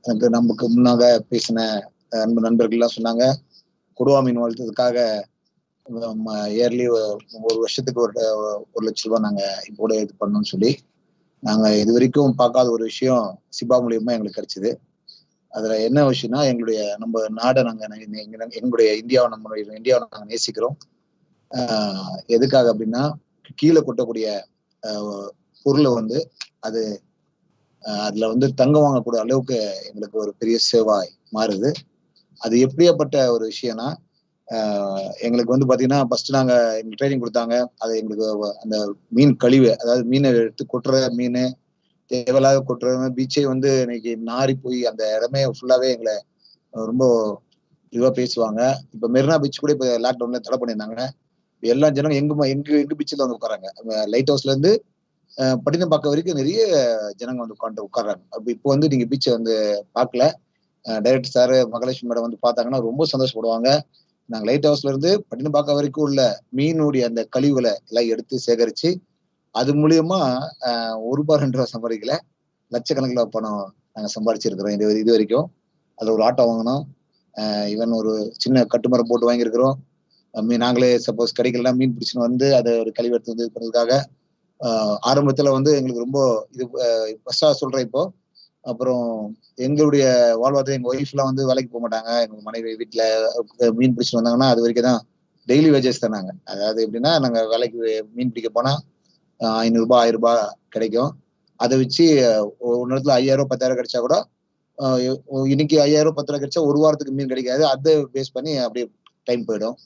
எனக்கு நமக்கு முன்னாக பேசின அன்பு நண்பர்கள்லாம் சொன்னாங்க, கொடுவா மீன் வளர்த்ததுக்காக இயர்லி 1 வருஷத்துக்கு 1 லட்சம் ரூபாய் நாங்கள் இப்போ இது பண்ணோம்னு சொல்லி நாங்கள் இது வரைக்கும் பார்க்காத ஒரு விஷயம் சிபா மூலியமா எங்களுக்கு கிடைச்சிது. அதுல என்ன விஷயம்னா, நம்ம நாடை எங்களுடைய இந்தியாவை நாங்கள் நேசிக்கிறோம். எதுக்காக அப்படின்னா, கீழே கொட்டக்கூடிய பொருளை அது அதுல தங்கம் வாங்கக்கூடிய அளவுக்கு எங்களுக்கு ஒரு பெரிய சேவாய் மாறுது. அது எப்படியாப்பட்ட ஒரு விஷயம்னா, எங்களுக்கு பாத்தீங்கன்னா ஃபர்ஸ்ட் நாங்க எங்களுக்கு ட்ரைனிங் கொடுத்தாங்க. அது எங்களுக்கு அந்த மீன் கழிவு, அதாவது மீனை எடுத்து கொட்டுற மீன் தேவையில்லாத கொட்டுற பீச்சே இன்னைக்கு நாரி போய் அந்த இடமே ஃபுல்லாவே எங்களை ரொம்ப இதுவா பேசுவாங்க. இப்ப மெரினா பீச் கூட இப்ப லாக்டவுன்ல தடை பண்ணியிருந்தாங்க. எல்லா ஜனங்களும் எங்க பீச்சில் உட்காராங்க. லைட் ஹவுஸ்ல இருந்து பட்டினப்பாக்கம் வரைக்கும் நிறைய ஜனங்க உட்கார்றாங்க. அப்ப இப்போ நீங்க பீச்சை பார்க்கல, டைரக்டர் சாரு மகாலட்சுமி மேடம் பார்த்தாங்கன்னா ரொம்ப சந்தோஷப்படுவாங்க. நாங்கள் லைட் ஹவுஸ்ல இருந்து பட்டினப்பாக்கம் வரைக்கும் உள்ள மீனுடைய அந்த கழிவுகளை எல்லாம் எடுத்து சேகரிச்சு அது மூலியமா ₹1 2 சம்பாதிக்கல, லட்சக்கணக்கில் பணம் நாங்கள் சம்பாதிச்சிருக்கிறோம் இது வரைக்கும். அது ஒரு ஆட்டோ வாங்கினோம், ஈவன் ஒரு சின்ன கட்டுமரம் போட்டு வாங்கியிருக்கிறோம். நாங்களே சப்போஸ் கிடைக்கலாம் மீன் பிடிச்சுன்னு அதை ஒரு கழிவு எடுத்து இது பண்ணதுக்காக ஆரம்பத்துல எங்களுக்கு ரொம்ப இது ஃபர்ஸ்டா சொல்றேன் இப்போ. அப்புறம் எங்களுடைய வாழ்வாதாரம், எங்க ஒய்ஃப் எல்லாம் வேலைக்கு போக மாட்டாங்க. எங்க மனைவி வீட்டுல மீன் பிடிச்சிட்டு வந்தாங்கன்னா அது வரைக்கும் தான் டெய்லி வேஜஸ் தராங்க. அதாவது எப்படின்னா, நாங்க வேலைக்கு மீன் பிடிக்க போனா ₹500 ₹1000 கிடைக்கும். அதை வச்சு ஒரு நேரத்துல 5000 10,000 கிடைச்சா கூட, இன்னைக்கு 5000 10,000 கிடைச்சா ஒரு வாரத்துக்கு மீன் கிடைக்காது. அதை பேஸ் பண்ணி அப்படியே டைம் போயிடும்.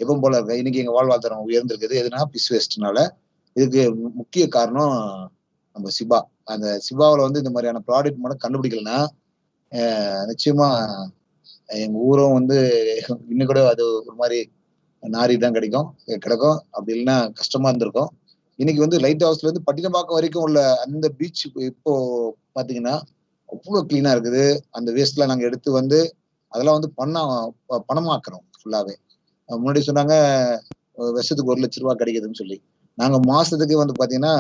எப்பவும் போல இருக்கு. இன்னைக்கு எங்க வாழ்வாதாரம் உயர்ந்திருக்குது. எதுனா ஃபிஷ் வேஸ்ட்னால. இதுக்கு முக்கிய காரணம் நம்ம சிபா. அந்த சிபாவில் இந்த மாதிரியான ப்ராடக்ட் மட்டும் கண்டுபிடிக்கலன்னா நிச்சயமா எங்க ஊரும் இன்னும் கூட அது ஒரு மாதிரி நாரி தான் கிடக்கும். அப்படி இல்லைன்னா கஷ்டமா இருந்திருக்கும். இன்னைக்கு லைட் ஹவுஸ்ல இருந்து பட்டினப்பாக்கம் வரைக்கும் உள்ள அந்த பீச் இப்போ பாத்தீங்கன்னா அவ்வளவு கிளீனா இருக்குது. அந்த வேஸ்ட்லாம் நாங்க எடுத்து அதெல்லாம் பணமாக்குறோம் ஃபுல்லாவே. முன்னாடி சொன்னாங்க வருஷத்துக்கு ₹1 லட்சம் கிடைக்குதுன்னு சொல்லி. நாங்க மாசத்துக்கு பாத்தீங்கன்னா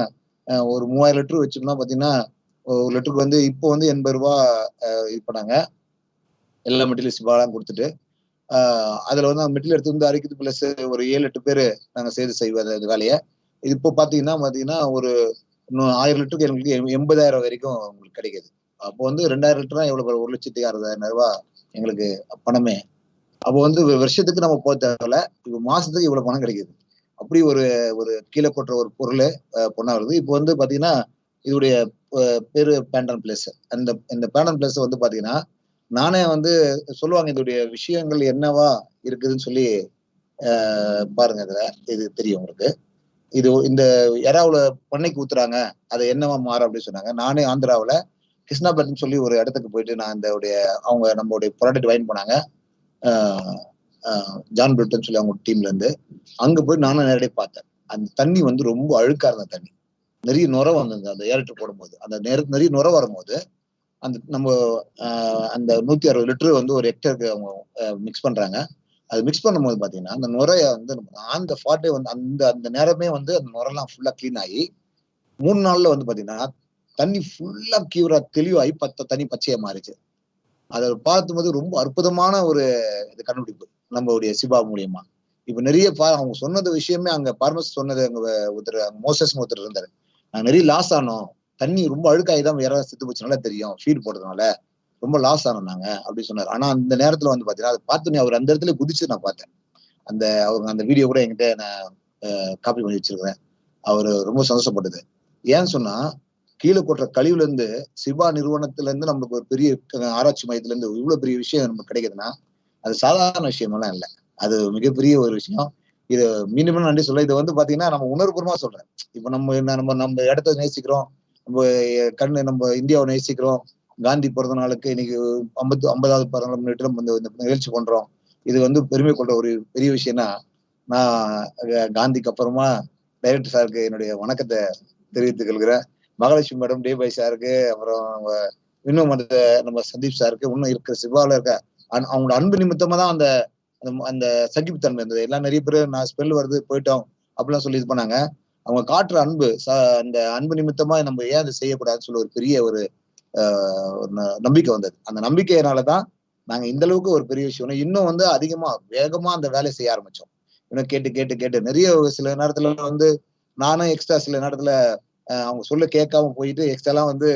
ஒரு 3000 லிட்டர் வச்சோம்னா பாத்தீங்கன்னா ஒரு லிட்டருக்கு இப்போ ₹80 இது பண்ணாங்க. எல்லா மெட்டீரியல் சிபாலாம் கொடுத்துட்டு அதுல மெட்டீரியல் எடுத்து அரைக்கிறது பிளஸ் ஒரு 7-8 பேரு நாங்க செய்வோம் அந்த வேலையை. இது இப்போ பாத்தீங்கன்னா ஒரு 1000 லிட்டருக்கு எங்களுக்கு 80,000 வரைக்கும் உங்களுக்கு கிடைக்குது. அப்போ 2000 லிட்டர் தான் எவ்வளவு ₹1,60,000 எங்களுக்கு பணமே. அப்போ வருஷத்துக்கு நம்ம போக தேவையில்ல, இப்போ மாசத்துக்கு இவ்வளவு பணம் கிடைக்குது. அப்படி ஒரு கீழே கொட்டுற ஒரு பொருள் பொண்ணா வருது. இப்போ பாத்தீங்கன்னா இதோடைய பேரு பேண்டன் பிளேஸ். இந்த பேண்டன் பிளேஸ் பாத்தீங்கன்னா நானே சொல்லுவாங்க இதோடைய விஷயங்கள் என்னவா இருக்குதுன்னு சொல்லி பாருங்க. இதுல இது தெரியும் உங்களுக்கு. இது இந்த எறாவுல பண்ணைக்கு ஊத்துறாங்க, அது என்னவா மாறும் அப்படின்னு சொன்னாங்க. நானே ஆந்திராவில கிருஷ்ணாபுரம்னு சொல்லி ஒரு இடத்துக்கு போயிட்டு நான் இந்த அவங்க நம்மளுடைய ப்ராடக்ட் வாங்கி போனாங்க. ஜான் பிரிட்டன் சொல்லி அவங்க டீம்ல இருந்து அங்க போய் நானும் நேரடியாக பார்த்தேன். அந்த தண்ணி வந்து ரொம்ப அழுக்கா இருந்த தண்ணி, நிறைய நுரை வந்தது. அந்த ஏரட்டு போடும்போது அந்த நிறைய நுரை வரும்போது அந்த நம்ம அந்த 160 லிட்டர் வந்து ஒரு ஹெக்டருக்கு அவங்க மிக்ஸ் பண்றாங்க. அது மிக்ஸ் பண்ணும்போது பாத்தீங்கன்னா அந்த நுரைய வந்து அந்த ஃபார்ட்டே வந்து அந்த நேரமே வந்து அந்த நுரெல்லாம் ஃபுல்லா கிளீன் ஆகி 3 நாள்ல வந்து பாத்தீங்கன்னா தண்ணி ஃபுல்லா கியூரா தெளிவாகி தண்ணி பச்சையா மாறிச்சு. அதை பார்க்கும்போது ரொம்ப அற்புதமான ஒரு இது கண்டுபிடிப்பு நம்மளுடைய சிபா மூலியமா. இப்ப நிறைய அவங்க சொன்னது விஷயமே அங்க பார்மஸ் சொன்னது அங்க மோசஸ் ஒருத்தர் இருந்தாரு. நாங்க நிறைய லாஸ் ஆனோம், தண்ணி ரொம்ப அழுக்காகி தான் வேற செத்து போச்சு, நல்லா தெரியும் ஃபீட் போடுறதுனால ரொம்ப லாஸ் ஆனோம் நாங்க அப்படி சொன்னாரு. ஆனா அந்த நேரத்துல வந்து பாத்தீங்கன்னா அதை பார்த்து அவர் அந்த இடத்துல குதிச்சு நான் பார்த்தேன். அவங்க அந்த வீடியோ கூட என்கிட்ட நான் காப்பி பண்ணி வச்சிருக்கிறேன். அவரு ரொம்ப சந்தோஷப்பட்டது. ஏன்னு சொன்னா கீழே கொட்டுற கழிவுல இருந்து சிபா நிறுவனத்துல இருந்து நமக்கு ஒரு பெரிய ஆராய்ச்சி மையத்துல இருந்து இவ்வளவு பெரிய விஷயம் நமக்கு கிடைக்குதுன்னா அது சாதாரண விஷயமெல்லாம் இல்லை, அது மிகப்பெரிய ஒரு விஷயம். இது மீண்டும் நன்றி சொல்ல. இது வந்து பாத்தீங்கன்னா நம்ம உணர்வுபூர்வமா சொல்றேன். இப்ப நம்ம இடத்த நேசிக்கிறோம், நம்ம இந்தியாவை நேசிக்கிறோம். காந்தி பிறந்த நாளுக்கு இன்னைக்கு 50வது பிறந்த முன்னிட்டு இந்த நிகழ்ச்சி பண்றோம். இது வந்து பெருமை கொண்ட ஒரு பெரிய விஷயம்னா நான் காந்திக்கு அப்புறமா டைரக்டர் சாருக்கு என்னுடைய வணக்கத்தை தெரிவித்துக் கொள்கிறேன். மகாலட்சுமி மேடம், டே பாய் சாருக்கு, அப்புறம் இன்னும் நம்ம சந்தீப் சாருக்கு, இன்னும் இருக்கிற சிவாவில் இருக்க அவங்களோட அன்பு நிமித்தமா தான் அந்த சகிப்புத்தன்மை இருந்தது. எல்லாம் நிறைய பேர் நான் ஸ்பெல் வருது போயிட்டோம் அப்படிலாம் சொல்லி இது பண்ணாங்க. அவங்க காட்டுற அன்பு, அந்த அன்பு நிமித்தமா நம்ம ஏன் அதை செய்யக்கூடாதுன்னு சொல்லி ஒரு பெரிய ஒரு நம்பிக்கை வந்தது. அந்த நம்பிக்கையினாலதான் நாங்க இந்த அளவுக்கு ஒரு பெரிய விஷயம் இன்னும் வந்து அதிகமா வேகமா அந்த வேலையை செய்ய ஆரம்பிச்சோம். இன்னும் கேட்டு நிறைய சில நேரத்துல வந்து நானும் எக்ஸ்ட்ரா சில நேரத்துல அவங்க சொல்ல கேட்காம போயிட்டு எக்ஸ்ட்ராலாம் வந்து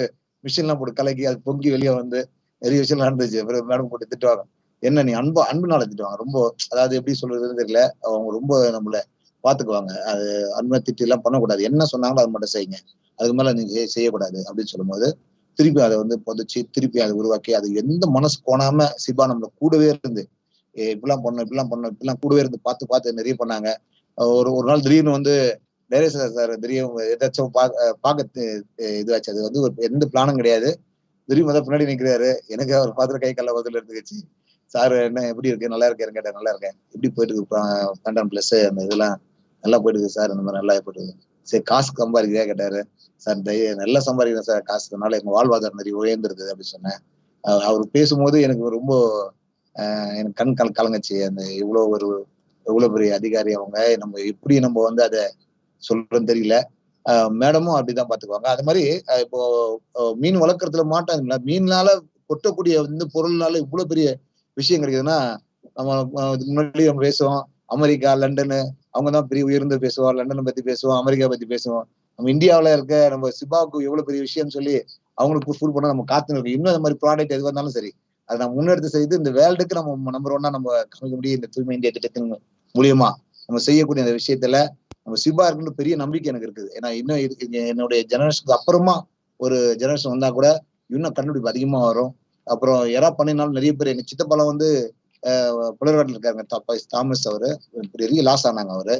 மிஷின்லாம் போட்டு கலக்கி அது பொங்கி வெளியே வந்து நிறைய விஷயம் நடந்துச்சு. அப்புறம் மேடம் போட்டு திட்டுவாங்க, என்ன நீ அன்புனால திட்டுவாங்க. ரொம்ப அதாவது எப்படி சொல்றதுன்னு தெரியல, அவங்க ரொம்ப நம்மள பாத்துக்குவாங்க. அது அன்பை திட்டு எல்லாம் பண்ணக்கூடாது, என்ன சொன்னாங்களோ அது மட்டும் செய்யுங்க, அதுக்கு மேல நீங்க செய்யக்கூடாது அப்படின்னு சொல்லும் போது திருப்பி அதை வந்து புதைச்சு திருப்பி அதை உருவாக்கி அது எந்த மனசு கோணாம சிபா நம்மள கூடவே இருந்து இப்படிலாம் இப்படிலாம் கூடவே இருந்து பார்த்து நிறைய பண்ணாங்க. ஒரு நாள் திடீர்னு வந்து டைரக்டர் சார் திடீர்னு ஏதாச்சும் பார்க்க இதுவாச்சு. அது வந்து எந்த பிளானும் கிடையாது. திடீர்னு பின்னாடி நிற்கிறாரு. எனக்கு அவர் பார்த்துட்டு கை கல்ல பதில் எடுத்துக்கிச்சு. சார் என்ன எப்படி இருக்கு, நல்லா இருக்கேன்னு கேட்டேன். நல்லா இருக்கேன், எப்படி போயிட்டு இருக்கு பண்டம் பிளஸ் அந்த இதெல்லாம் நல்லா போயிட்டு இருக்கு சார், இந்த மாதிரி நல்லா போயிட்டு இருக்கு. சரி காசு சம்பாதிக்கிறதா கேட்டாரு. சார் நல்லா சம்பாதிக்கிறேன் சார், காசுனால எங்க வாழ்வாதாரம் நிறைய உயர்ந்துருக்குது அப்படின்னு சொன்னேன். அவர் பேசும்போது எனக்கு ரொம்ப எனக்கு கண் கலங்குச்சு. அந்த இவ்வளவு பெரிய அதிகாரி அவங்க, நம்ம எப்படி நம்ம வந்து அதை சொல்றேன்னு தெரியல. மேடமும் அப்படிதான் பாத்துக்குவாங்க. அது மாதிரி இப்போ மீன் வளர்க்கறதுல மாட்டாங்க, மீனால கொட்டக்கூடிய வந்து பொருள்னால இவ்வளவு பெரிய விஷயம் கிடைக்குதுன்னா நம்ம முன்னாடி நம்ம பேசுவோம் அமெரிக்கா, லண்டனு, அவங்கதான் பெரிய உயர்ந்து பேசுவோம், லண்டனை பத்தி பேசுவோம், அமெரிக்கா பத்தி பேசுவோம். நம்ம இந்தியாவில இருக்க நம்ம சிபாவுக்கு எவ்வளவு பெரிய விஷயம்னு சொல்லி அவங்களுக்கு ஃபுல் பண்ண நம்ம காத்துன்னு இருக்கோம். இன்னும் அந்த மாதிரி ப்ராடக்ட் எது வந்தாலும் சரி அதை நம்ம முன்னெடுத்து செய்து இந்த வேர்ல்டுக்கு நம்ம நம்பர் ஒன்னா நம்ம காமிக்க முடியும். இந்த தூய்மை இந்தியா திட்டத்தின் மூலியமா நம்ம செய்யக்கூடிய அந்த விஷயத்துல நம்ம சிபா இருக்குன்ற பெரிய நம்பிக்கை எனக்கு இருக்குது. ஏன்னா இன்னும் என்னுடைய ஜெனரேஷனுக்கு அப்புறமா ஒரு ஜெனரேஷன் வந்தா கூட இன்னும் கண்டுபிடிப்பு அதிகமா வரும். அப்புறம் யாரா பண்ணினாலும் நிறைய பேர் எங்க சித்தப்பாலாம் வந்து புலர்காட்டில் இருக்காங்க, தாமஸ் அவரு பெரிய லாஸ் ஆனாங்க. அவரு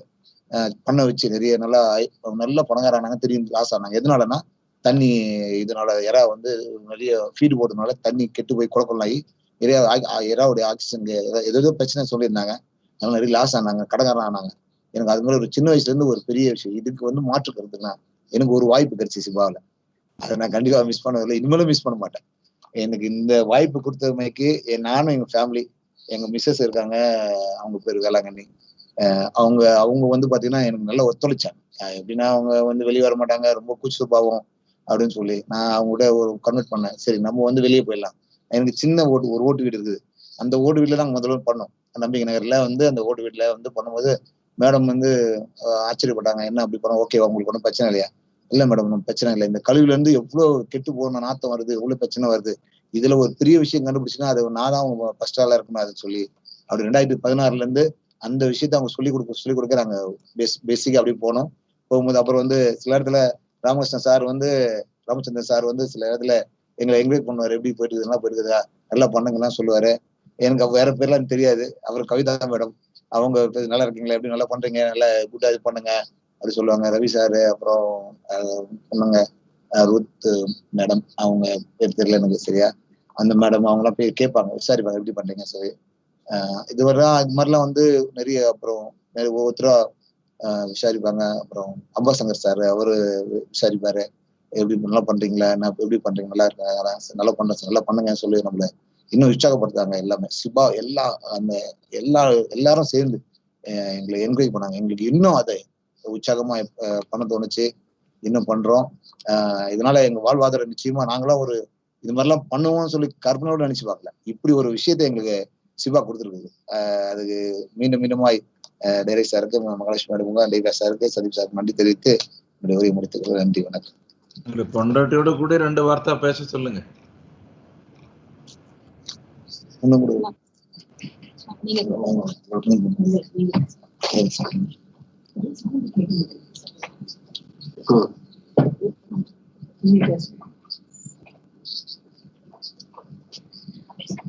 பண்ண வச்சு நிறைய நல்ல பணக்கார ஆனாங்க, தெரியும் லாஸ் ஆனாங்க. எதனாலன்னா தண்ணி இதனால எறா வந்து நிறைய ஃபீடு போடுறதுனால தண்ணி கெட்டு போய் குழப்பம்லாகி எறாவுடைய ஆக்சிஜன் ஏதோ பிரச்சனை சொல்லியிருந்தாங்க. அதனால நிறைய லாஸ் ஆனாங்க, கடகாரம் ஆனாங்க. எனக்கு அது மாதிரி ஒரு சின்ன வயசுல இருந்து ஒரு பெரிய விஷயம். இதுக்கு வந்து மாற்று கருத்துனா எனக்கு ஒரு வாய்ப்பு கிடைச்சு சிபாவில், அதை நான் கண்டிப்பா மிஸ் பண்ணதில்லை, இனிமேலும் மிஸ் பண்ண மாட்டேன். எனக்கு இந்த வாய்ப்பு கொடுத்தமைக்கு நானும் எங்க ஃபேமிலி, எங்க மிஸ்ஸஸ் இருக்காங்க, அவங்க பேர் வேளாங்கண்ணி, அவங்க வந்து பாத்தீங்கன்னா எனக்கு நல்லா ஒத்துழைச்சாங்க. எப்படின்னா அவங்க வந்து வெளியே வர மாட்டாங்க, ரொம்ப கூச்சு பாவம் அப்படின்னு சொல்லி நான் அவங்க கூட ஒரு கன்வெர்ட் பண்ணேன். சரி நம்ம வந்து வெளியே போயிடலாம். எனக்கு சின்ன ஒரு ஓட்டு வீடு இருக்குது, அந்த ஓட்டு வீட்டுல தான் முதல்ல பண்ணோம். நம்பிக்கை நகர்ல வந்து அந்த ஓட்டு வீட்டுல வந்து பண்ணும்போது மேடம் வந்து ஆச்சரியப்பட்டாங்க, என்ன அப்படி பண்ண, ஓகே உங்களுக்கு ஒன்றும் பிரச்சனை இல்லையா? இல்ல மேடம் ஒன்றும் பிரச்சனை இல்லை, இந்த கழிவுல இருந்து எவ்வளவு கெட்டு போன நாத்தம் வருது, எவ்வளவு பிரச்சனை வருது, இதுல ஒரு பெரிய விஷயம் கண்டுபிடிச்சுன்னா அது நான் தான் ஃபர்ஸ்ட் ஆளா இருக்கணும் அதை சொல்லி அப்படி 2016 இருந்து அந்த விஷயத்த அவங்க சொல்லி கொடுக்க நாங்க பேசிக்கா அப்படி போகும்போது அப்புறம் வந்து சில இடத்துல ராமச்சந்திரன் சார் வந்து சில இடத்துல எங்களை என்கரேஜ் பண்ணுவாரு, எப்படி போயிட்டு நல்லா போயிருக்குதா, நல்லா பண்ணுங்கலாம் சொல்லுவாரு. எனக்கு வேற பேர்லாம் தெரியாது. அப்புறம் கவிதா மேடம் அவங்க நல்லா இருக்கீங்களா, எப்படி நல்லா பண்றீங்க, நல்லா குட்டா இது பண்ணுங்க அப்படி சொல்லுவாங்க. ரவி சாரு அப்புறம் பொண்ணுங்க ரூத் மேடம், அவங்க பேர் தெரியல எனக்கு சரியா, அந்த மேடம் அவங்களாம் போய் கேட்பாங்க, விசாரிப்பாங்க எப்படி பண்றீங்க சொல்லி. இதுவரை இது மாதிரிலாம் வந்து நிறைய அப்புறம் ஒவ்வொருத்தரா விசாரிப்பாங்க. அப்புறம் அம்பாசங்கர் சார் அவரு விசாரிப்பாரு, எப்படி நல்லா பண்றீங்களா, என்ன எப்படி பண்றீங்க, நல்லா இருக்காங்க, நல்லா பண்றேன், நல்லா பண்ணுங்கன்னு சொல்லி நம்மள இன்னும் உற்சாகப்படுத்தாங்க. எல்லாமே சிபா எல்லாரும் சேர்ந்து எங்களை என்கரேஜ் பண்ணாங்க. எங்களுக்கு இன்னும் அதை உற்சாகமா பண்ண தோணுச்சு, இன்னும் பண்றோம். இதனால எங்க வாழ்வாதாரம் நிச்சயமா நாங்களாம் ஒரு இது மாதிரிலாம் பண்ணுவோம்னு சொல்லி கற்பனையோட நினைச்சு பார்க்கல. இப்படி ஒரு விஷயத்த எங்களுக்கு சிபா கொடுத்துருக்குது. அதுக்கு மீண்டுமாய் டைரக்டர் சாருக்கு, மகாலட்சுமி மேடம், டைவா சாருக்கு, சதீப் சாருக்கு நன்றி தெரிவித்து என்னுடைய உரையை முடித்துக்கிறேன். நன்றி, வணக்கம். உங்களை பொண்டாட்டியோட கூட 2 வார்த்தை பேச சொல்லுங்க.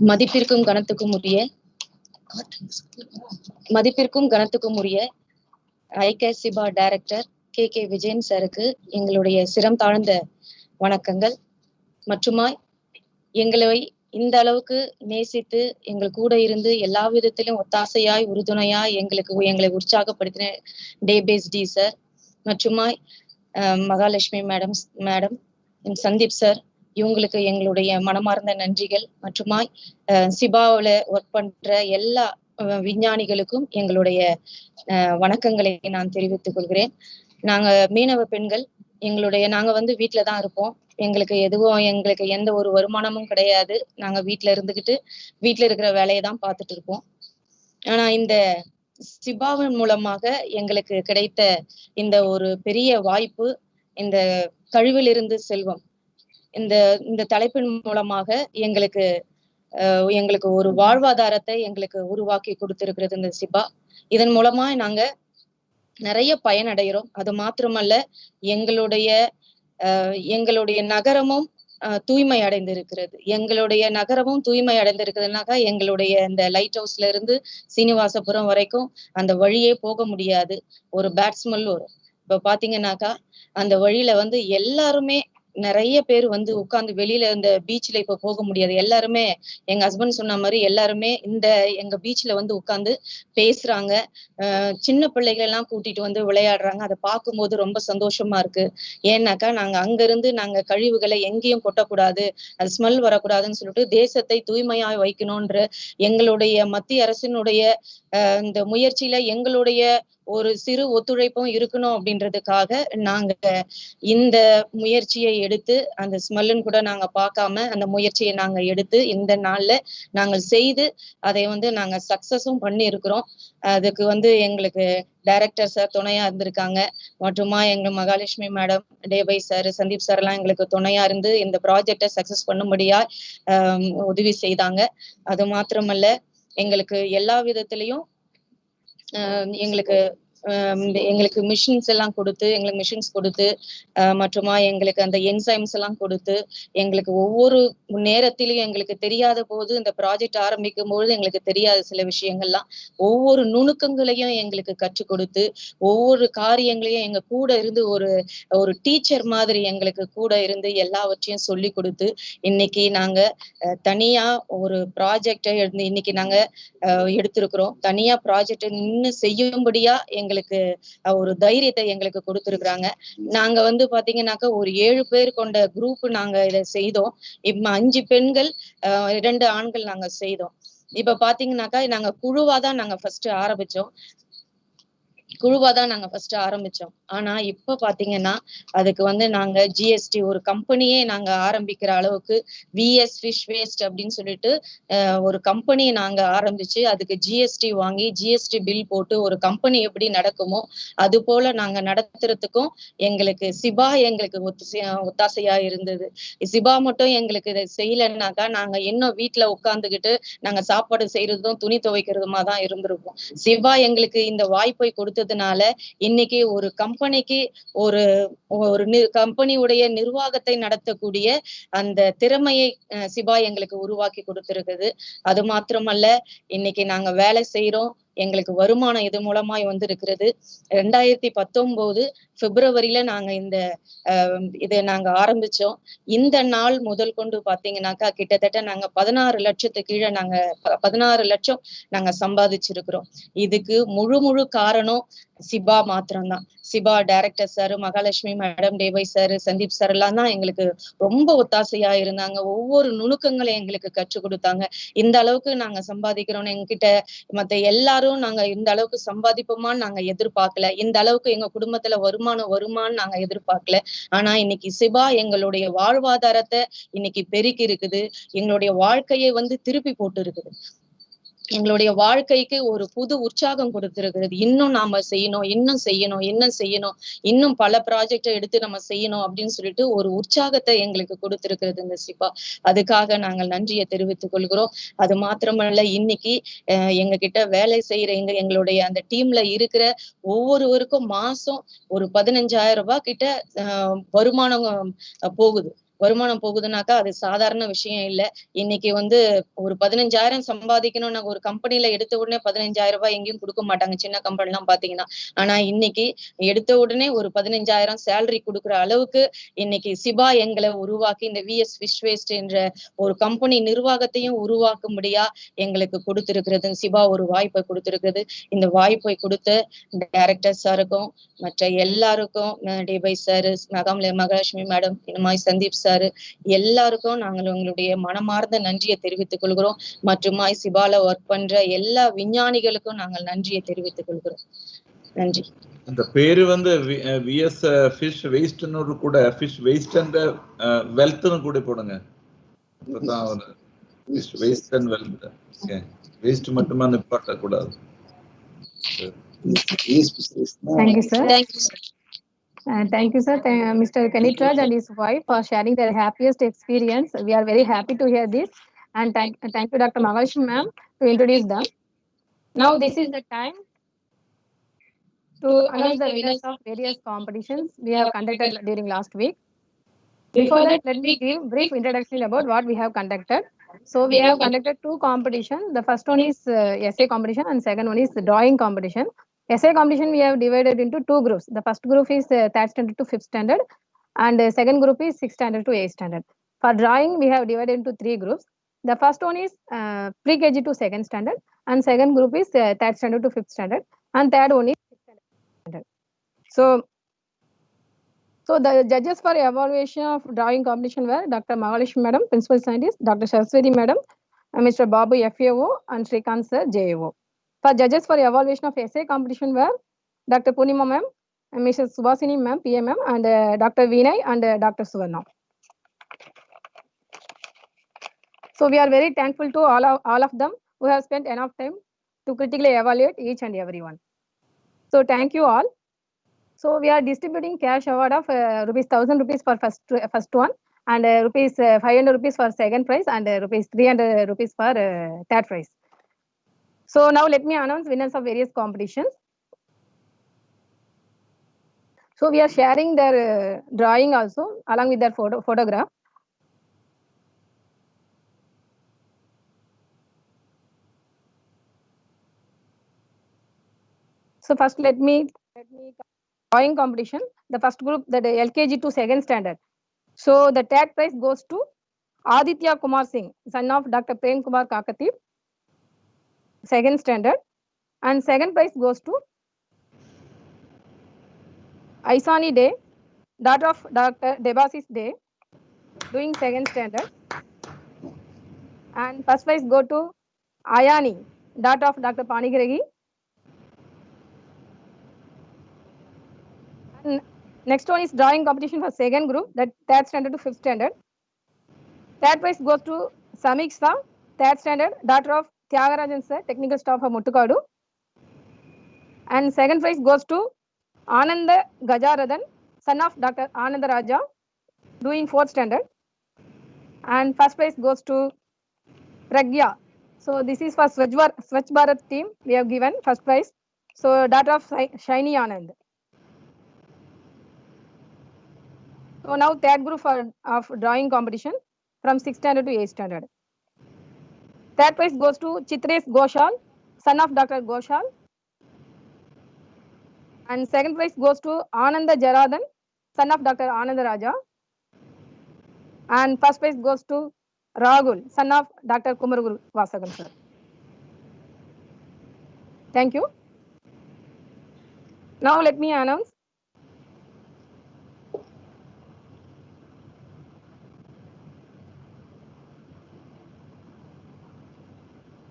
மதிப்பிற்கும் கனத்துக்கும் உரிய ஐகே சிபா டைரக்டர் கே விஜயன் சாருக்கு எங்களுடைய சிரம் தாழ்ந்த வணக்கங்கள். மற்றுமாய் எங்களை இந்த அளவுக்கு நேசித்து எங்கள் கூட இருந்து எல்லா விதத்திலும் ஒத்தாசையாய் உறுதுணையாய் எங்களை உற்சாகப்படுத்தின டேபேஸ் டி சார், மற்றுமாய் மகாலட்சுமி மேடம், சந்தீப் சார், இவங்களுக்கு எங்களுடைய மனமார்ந்த நன்றிகள். மற்றுமாய் சிபாவில் ஒர்க் பண்ற எல்லா விஞ்ஞானிகளுக்கும் எங்களுடைய வணக்கங்களை நான் தெரிவித்துக் கொள்கிறேன். நாங்க மீனவ பெண்கள், நாங்க வந்து வீட்டுல தான் இருப்போம். எங்களுக்கு எந்த ஒரு வருமானமும் கிடையாது. நாங்க வீட்டுல இருந்துகிட்டு வீட்டுல இருக்கிற வேலையை தான் பார்த்துட்டு இருப்போம். ஆனா இந்த சிபாவின் மூலமாக எங்களுக்கு கிடைத்த இந்த ஒரு பெரிய வாய்ப்பு, இந்த கழிவிலிருந்து செல்வம், இந்த தலைப்பின் மூலமாக எங்களுக்கு ஒரு வாழ்வாதாரத்தை எங்களுக்கு உருவாக்கி கொடுத்திருக்கிறது இந்த சிபா. இதன் மூலமா நாங்க நிறைய பயனடைகிறோம். அது மாத்திரமல்ல, எங்களுடைய நகரமும் தூய்மை அடைந்திருக்கிறது. எங்களுடைய இந்த லைட் ஹவுஸ்ல இருந்து சீனிவாசபுரம் வரைக்கும் அந்த வழியே போக முடியாது. ஒரு பேட் ஸ்மெல் வரும். இப்ப பாத்தீங்கன்னாக்கா அந்த வழியில வந்து எல்லாருமே நிறைய பேர் வந்து உட்கார்ந்து வெளியில இந்த பீச்ல இப்ப போக முடியாது. எல்லாருமே எங்க ஹஸ்பண்ட் சொன்ன மாதிரி எல்லாருமே எங்க பீச்ல வந்து உட்கார்ந்து பேசுறாங்க. சின்ன பிள்ளைகள் எல்லாம் கூட்டிட்டு வந்து விளையாடுறாங்க. அதை பார்க்கும்போது ரொம்ப சந்தோஷமா இருக்கு. ஏன்னாக்கா நாங்க கழிவுகளை எங்கேயும் கொட்டக்கூடாது, அது ஸ்மெல் வரக்கூடாதுன்னு சொல்லிட்டு தேசத்தை தூய்மையாய் வைக்கணும்ன்ற எங்களுடைய மத்திய அரசினுடைய இந்த முயற்சியில எங்களுடைய ஒரு சிறு ஒத்துழைப்பும் இருக்கணும் அப்படின்றதுக்காக நாங்க இந்த முயற்சியை எடுத்து, அந்த ஸ்மெல்லுன்னு கூட நாங்க பார்க்காம அந்த முயற்சியை நாங்க எடுத்து இந்த நாள்ல நாங்கள் செய்து அதை வந்து நாங்க சக்சஸும் பண்ணி இருக்கிறோம். அதுக்கு வந்து எங்களுக்கு டைரக்டர் சார் துணையா இருந்திருக்காங்க. மற்றுமா எங்க மகாலட்சுமி மேடம், டேபை சார், சந்தீப் சார் எல்லாம் எங்களுக்கு துணையா இருந்து இந்த ப்ராஜெக்டை சக்சஸ் பண்ணும்படியா உதவி செய்தாங்க. அது மாத்திரமல்ல, எங்களுக்கு எல்லா விதத்திலையும் எங்களுக்கு மிஷின்ஸ் எல்லாம் கொடுத்து மற்றுமா எங்களுக்கு அந்த என்சைம்ஸ் எல்லாம் கொடுத்து எங்களுக்கு ஒவ்வொரு நேரத்திலும் எங்களுக்கு தெரியாத போது இந்த ப்ராஜெக்ட் ஆரம்பிக்கும் பொழுது எங்களுக்கு தெரியாத சில விஷயங்கள்லாம் ஒவ்வொரு நுணுக்கங்களையும் எங்களுக்கு கற்றுக் கொடுத்து ஒவ்வொரு காரியங்களையும் எங்க கூட இருந்து ஒரு டீச்சர் மாதிரி எங்களுக்கு கூட இருந்து எல்லாவற்றையும் சொல்லி கொடுத்து இன்னைக்கு நாங்க தனியா ஒரு ப்ராஜெக்டை இன்னைக்கு நாங்க எடுத்திருக்கிறோம். தனியா ப்ராஜெக்ட் நின்று செய்யும்படியா எங்களுக்கு ஒரு தைரியத்தை எங்களுக்கு கொடுத்திருக்கிறாங்க. நாங்க வந்து பாத்தீங்கன்னாக்கா ஒரு 7 பேர் கொண்ட குரூப் நாங்க இதை செய்தோம். இப்ப 5 பெண்கள் 2 ஆண்கள் நாங்க செய்தோம். இப்ப பாத்தீங்கன்னாக்கா நாங்க குழுவா தான் நாங்க ஃபர்ஸ்ட் ஆரம்பிச்சோம். ஆனா இப்ப பாத்தீங்கன்னா அதுக்கு வந்து நாங்க ஜிஎஸ்டி ஒரு கம்பெனியே நாங்க ஆரம்பிக்கிற அளவுக்கு விஎஸ் ஃபிஷ் வேஸ்ட் அப்படின்னு சொல்லிட்டு ஒரு கம்பெனி நாங்க ஆரம்பிச்சு அதுக்கு ஜிஎஸ்டி வாங்கி ஜிஎஸ்டி பில் போட்டு ஒரு கம்பெனி எப்படி நடக்குமோ அது போல நாங்க நடத்துறதுக்கும் எங்களுக்கு சிபா எங்களுக்கு ஒத்தாசையா இருந்தது. சிபா மட்டும் எங்களுக்கு இதை செய்யலைன்னாக்கா நாங்க இன்னும் வீட்டுல உட்கார்ந்துகிட்டு நாங்க சாப்பாடு செய்யறதும் துணி துவைக்கிறதுமா தான் இருந்திருக்கும். சிபா எங்களுக்கு இந்த வாய்ப்பை கொடுத்ததுனால இன்னைக்கு ஒரு கம்பெனிக்கு ஒரு கம்பெனியுடைய நிர்வாகத்தை நடத்தக்கூடிய அந்த திறமையை சிபா எங்களுக்கு உருவாக்கி கொடுத்திருக்குது. அது மாத்திரமல்ல, இன்னைக்கு நாங்க வேலை செய்யறோம். எங்களுக்கு வருமானம் இது மூலமாய் வந்து இருக்கிறது. 2019 பிப்ரவரியில நாங்க இந்த இதை நாங்க ஆரம்பிச்சோம். இந்த நாள் முதல் கொண்டு பாத்தீங்கன்னாக்கா கிட்டத்தட்ட நாங்க 16 லட்சத்துக்கு கீழே நாங்க 16 லட்சம் நாங்க சம்பாதிச்சிருக்கிறோம். இதுக்கு முழு காரணம் சிபா மாத்திரம்தான். Sipa director sir, Mahalakshmi madam, தேவை சார், சந்தீப் சார் எல்லாம் தான் எங்களுக்கு ரொம்ப ஒத்தாசையா இருந்தாங்க. ஒவ்வொரு நுணுக்கங்களை எங்களுக்கு கற்றுக் கொடுத்தாங்க. இந்த அளவுக்கு நாங்க சம்பாதிக்கிறோம்னு எங்ககிட்ட மத்த எல்லாரும் நாங்க இந்த அளவுக்கு சம்பாதிப்போமான்னு நாங்க எதிர்பார்க்கல. இந்த அளவுக்கு எங்க குடும்பத்துல வருமானு நாங்க எதிர்பார்க்கல. ஆனா இன்னைக்கு சிபா எங்களுடைய வாழ்வாதாரத்தை இன்னைக்கு பெருக்கி இருக்குது. எங்களுடைய வாழ்க்கையை வந்து திருப்பி போட்டு இருக்குது. எங்களுடைய வாழ்க்கைக்கு ஒரு புது உற்சாகம் கொடுத்திருக்கிறது. இன்னும் நாம செய்யணும், இன்னும் பல ப்ராஜெக்டை எடுத்து நம்ம செய்யணும் அப்படின்னு சொல்லிட்டு ஒரு உற்சாகத்தை எங்களுக்கு கொடுத்திருக்கிறது இந்த சிபா. அதுக்காக நாங்கள் நன்றியை தெரிவித்துக் கொள்கிறோம். அது மாத்திரமல்ல, இன்னைக்கு எங்க கிட்ட வேலை செய்யற எங்களுடைய அந்த டீம்ல இருக்கிற ஒவ்வொருவருக்கும் மாசம் ஒரு 15,000 ரூபாய் கிட்ட வருமானம் போகுதுனாக்கா அது சாதாரண விஷயம் இல்ல. இன்னைக்கு வந்து ஒரு 15,000 சம்பாதிக்கணும்னா ஒரு கம்பெனில எடுத்த உடனே 15,000 ரூபாய் எங்கேயும் கொடுக்க மாட்டாங்க, சின்ன கம்பெனி எல்லாம் பாத்தீங்கன்னா. ஆனா இன்னைக்கு எடுத்த உடனே ஒரு 15,000 சேலரி கொடுக்குற அளவுக்கு இன்னைக்கு சிபா எங்களை உருவாக்கி இந்த விஎஸ் ஃபிஷ் வேஸ்ட் என்ற ஒரு கம்பெனி நிர்வாகத்தையும் உருவாக்கும்படியா எங்களுக்கு கொடுத்திருக்கிறது. சிபா ஒரு வாய்ப்பை கொடுத்திருக்கிறது. இந்த வாய்ப்பை கொடுத்த டைரக்டர் சாருக்கும் மற்ற எல்லாருக்கும், டிபை சாரு, மகாலட்சுமி மேடம், இனமாய் சந்தீப் சாரு, எல்லாருக்கும் நாங்கள் உங்களுடைய மனமார்ந்த நன்றியை தெரிவித்துக் கொள்கிறோம். மற்றுமாய் சிபால ஒர்க் பண்ற எல்லா விஞ்ஞானிகளுக்கும் நாங்கள் நன்றியை தெரிவித்துக் கொள்கிறோம். நன்றி. இந்த பேரு வந்து விஎஸ் ஃபிஷ் வேஸ்ட்னு கூட ஃபிஷ் வேஸ்ட் அண்ட் வெல்த்னு கூட போடுங்க. Fish waste and wealth. Waste மட்டுமே நிப்பாட்ட கூடாது. Thank you, sir. Thank you, sir. Mr. Kanitraj and his wife for sharing their happiest experience. We are very happy to hear this. And thank you, Dr. Mahalakshmi ma'am, to introduce them. Now, this is the time to announce the winners of various competitions we have conducted during last week. Before that, let me give brief introduction about what we have conducted. So, we have conducted 2 competitions. The first one is essay competition and second one is drawing competition. Essay competition we have divided into 2 groups. The first group is 3rd standard to 5th standard and second group is 6th standard to 8th standard. For drawing we have divided into 3 groups. The first one is pre-KG to 2nd standard and second group is 3rd standard to 5th standard and third one is 6th standard. So the judges for evaluation of drawing competition were Dr. Mahalakshmi madam, principal scientist, Dr. Saraswati madam, Mr. Babu FAO and Srikant sir JAO. For judges for evaluation of essay competition were Dr. Punima ma'am, Mrs. Subhasini ma'am, PMM, and Dr. Vinay and Dr. Suvarna. So we are very thankful to all of them who have spent enough time to critically evaluate each and every one. So thank you all. So we are distributing cash award of rupees 1,000 rupees for first one and rupees 500 rupees for second prize and rupees 300 rupees for third prize. So now let me announce winners of various competitions. So we are sharing their drawing also along with their photograph. So first let me drawing competition. The first group, that LKG to 2nd standard. So the third prize goes to Aditya Kumar Singh, son of Dr. Prem Kumar Kakati, 2nd standard, and second prize goes to Aisani Day, daughter of Dr. Debasis Day, doing 2nd standard, and first prize go to Ayani, daughter of Dr. Panigiragi. And next one is drawing competition for second group, that 3rd standard to 5th standard. Third prize goes to Samiksha, 3rd standard, daughter of Tyagarajan sir, technical staff of Muttukadu. And second prize goes to Ananda Gajaradan, son of Dr. Ananda Raja, doing 4th standard. And first prize goes to Pragya. So this is for Swachh Bharat team. We have given first prize. So daughter of Shiny Anand. So now third group of drawing competition from 6th standard to 8th standard. Third prize goes to Chitresh Goshal, son of Dr. Goshal. And second prize goes to Ananda Jaradan, son of Dr. Ananda Raja. And first prize goes to Rahul, son of Dr. Kumaraguru Vasagan, sir. Thank you. Now let me announce.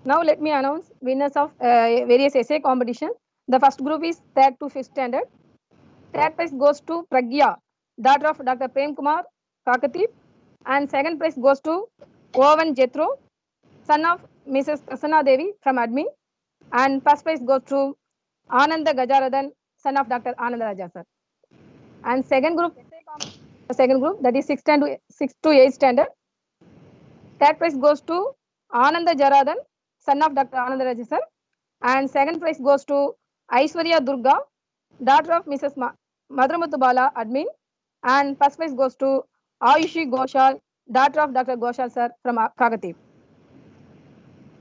Now let me announce winners of various essay competition. The first group is 3rd to 5th standard. Third prize goes to Pragya, daughter of Dr. Prem Kumar Kakatip. And second prize goes to Ovan Jethro, son of Mrs. Prasanna Devi from admin. And first prize goes to Ananda Gajaradan, son of Dr. Ananda Raja, sir. And second group, that is 6th to 8th standard. Third prize goes to Ananda Jaradan, son of Dr. Ananda Raja, sir. And second prize goes to Aishwarya Durga, daughter of Mrs. Madramuthu Bala, admin. And first prize goes to Ayushi Goshal, daughter of Dr. Goshal, sir, from Kagatip.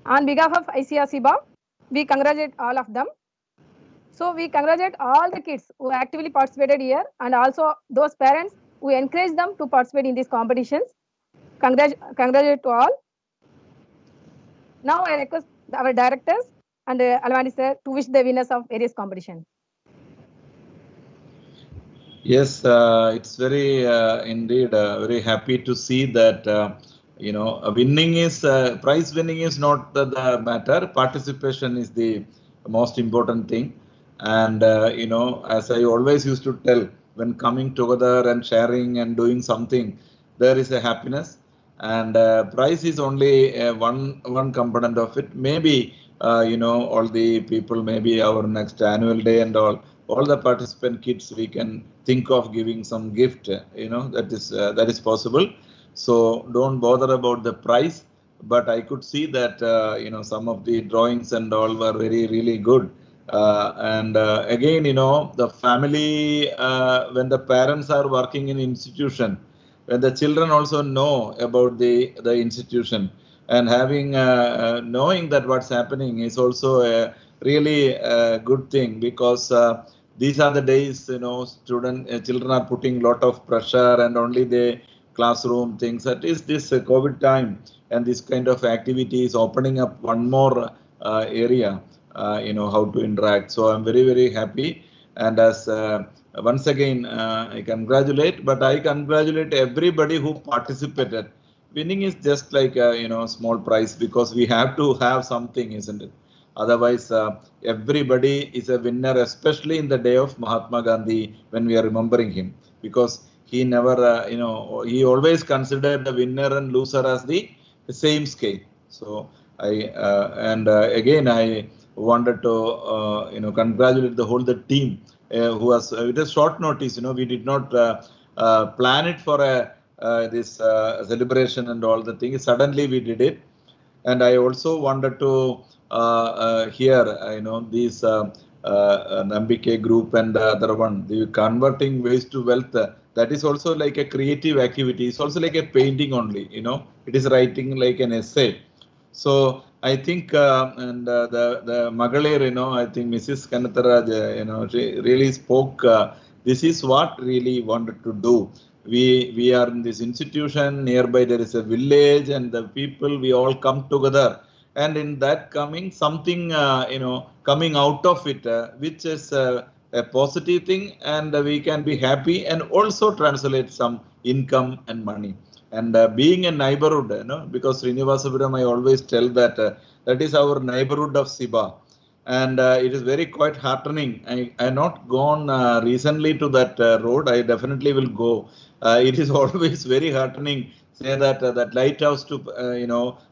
On behalf of CIBA, we congratulate all of them. So we congratulate all the kids who actively participated here and also those parents who encourage them to participate in these competitions. Congratulate to all. Now I request our directors and Alvani sir to wish the winners of various competitions. Yes, it's very indeed very happy to see that winning is prize winning is not the matter. Participation is the most important thing, and as I always used to tell, when coming together and sharing and doing something, there is a happiness, and prize is only one component of it. Maybe all the people, maybe our next annual day and all the participant kids, we can think of giving some gift, that is possible. So don't bother about the price, but I could see that some of the drawings and all were really good. And again, the family, when the parents are working in institution, when the children also know about the institution, and having knowing that what's happening is also a really good thing, because these are the days, children are putting lot of pressure, and only the classroom things. That is this COVID time, and this kind of activity is opening up one more area, how to interact. So I'm very happy, and as once again I congratulate, but I congratulate everybody who participated. Winning is just like a small prize, because we have to have something, isn't it? Otherwise, everybody is a winner, especially in the day of Mahatma Gandhi, when we are remembering him, because he never, he always considered the winner and loser as the same scale. So again, I wanted to, congratulate the whole team who was, with a short notice, we did not plan it for this celebration and all the things. Suddenly we did it. And I also wanted to hear, these Nambike group and the other one, the converting waste to wealth. That is also like a creative activity. It's also like a painting only. It is writing like an essay. So I think, and the Magalir, I think Mrs. Kanatharaj, she really spoke. This is what really wanted to do. We are in this institution, nearby there is a village, and the people, we all come together, and in that coming something coming out of it, which is a positive thing, and we can be happy and also translate some income and money. And being a neighborhood, because Srinivasapuram, I always tell that that is our neighborhood of CIBA. And it is very quite heartening. I have not gone recently to that road. I definitely will go. It is always very heartening. Say that that lighthouse to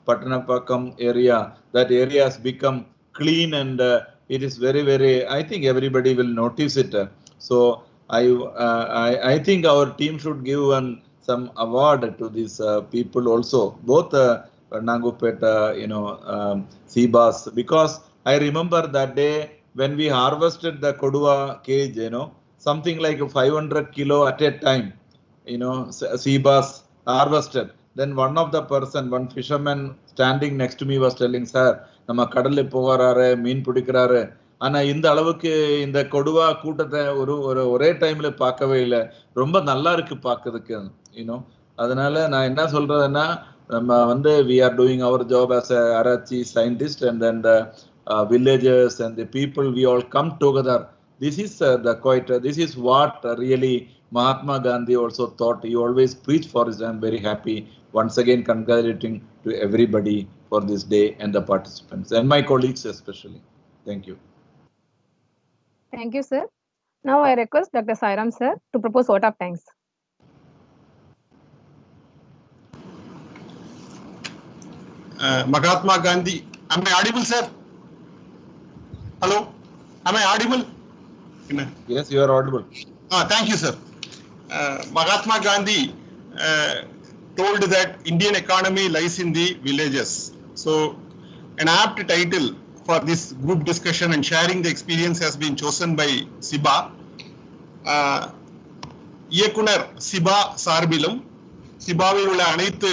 Patanapakam area, that area has become clean, and it is very. I think everybody will notice it. So I think our team should give some award to these people also, both Nangupet, CIBAs, because I remember that day when we harvested the Kodua cage, something like 500 kilo at a time, CIBAs harvested. Then one fisherman standing next to me was telling, sir, நம்ம கடல்ல போகிறாரு, மீன் பிடிக்கிறாரு. ஆனா இந்த அளவுக்கு இந்த கொடுவா கூட்டத்தை ஒரே டைம்ல பார்க்கவே இல்லை. ரொம்ப நல்லா இருக்கு பார்க்கிறதுக்கு, யூனோ. அதனால நான் என்ன சொல்றதுன்னா, நம்ம வந்து we are doing our job as a Arachi scientist, and then the villagers and the people, we all come together. This is this is what really Mahatma Gandhi also thought. He always preached for it. I am very happy. Once again, congratulating to everybody for this day and the participants and my colleagues especially. Thank you. Thank you, sir. Now I request Dr. Sairam sir to propose vote of thanks. Mahatma Gandhi. Am I audible, sir? Hello? Am I audible? Yes, you are audible. Thank you, sir. Mahatma Gandhi told that Indian economy lies in the villages. So, an apt title for this group discussion and sharing the experience has been chosen by CIBA. இயக்குனர் சிபா சார்பிலும், சிபாவில் உள்ள அனைத்து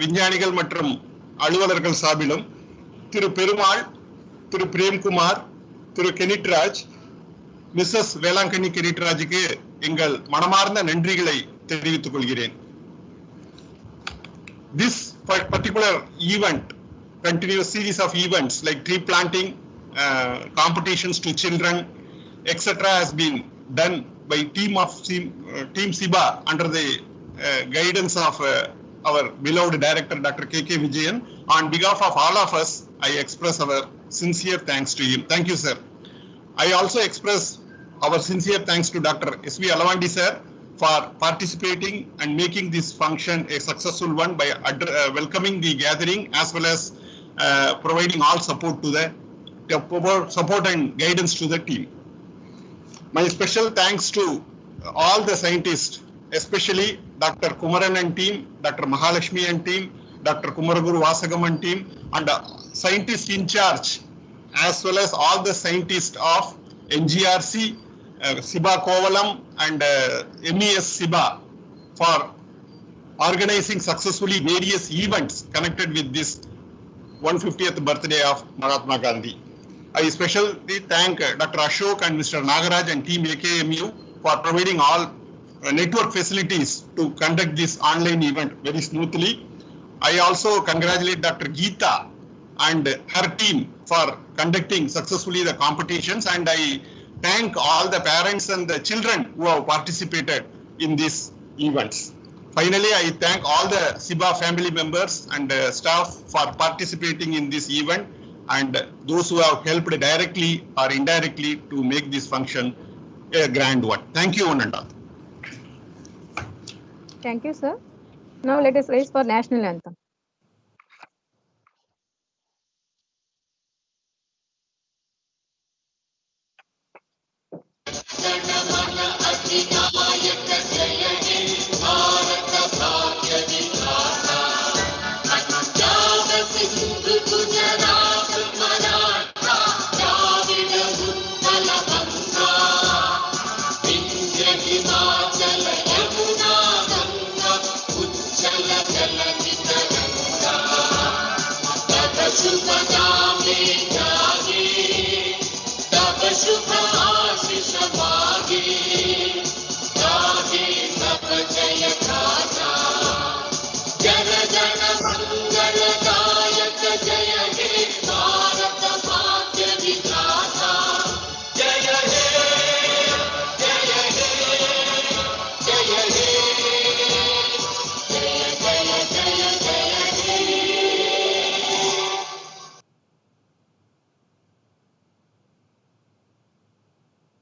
விஞ்ஞானிகள் மற்றும் அலுவலர்கள் சார்பிலும் திரு பெருமாள், திரு பிரேம்குமார், திரு கெனிட்ராஜ், Mrs Velankanni கெனிட்ராஜுக்கு எங்கள் மனமார்ந்த நன்றிகளை தெரிவித்துக் கொள்கிறேன். This particular event, continuous series of events like tree planting, competitions to children, etc. has been done by team CIBA under the guidance of our beloved director Dr. K.K. Vijayan. On behalf of all of us, I express our sincere thanks to him. Thank you, sir. I also express our sincere thanks to Dr. S.V. Alavandi sir for participating and making this function a successful one by welcoming the gathering as well as providing all support to the support and guidance to the team. My special thanks to all the scientists, especially Dr. Kumaran and team, Dr. Mahalakshmi and team, Dr. Kumaraguru Vasagam and team, and scientists in charge, as well as all the scientists of NGRC, CIBA Kovalam and MES CIBA for organizing successfully various events connected with this 150th birthday of Mahatma Gandhi. I especially thank Dr. Ashok and Mr. Nagaraj and team AKMU for providing all network facilities to conduct this online event very smoothly. I also congratulate Dr. Geeta and her team for conducting successfully the competitions, and I thank all the parents and the children who have participated in these events. Finally, I thank all the CIBA family members and staff for participating in this event, and those who have helped directly or indirectly to make this function a grand one. Thank you, one and all. Thank you, sir. Now let us rise for national anthem.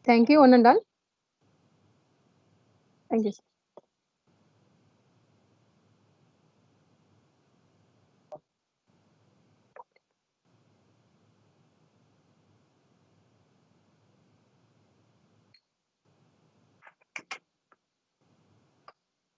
Thank you, one and all. Thank you, sir.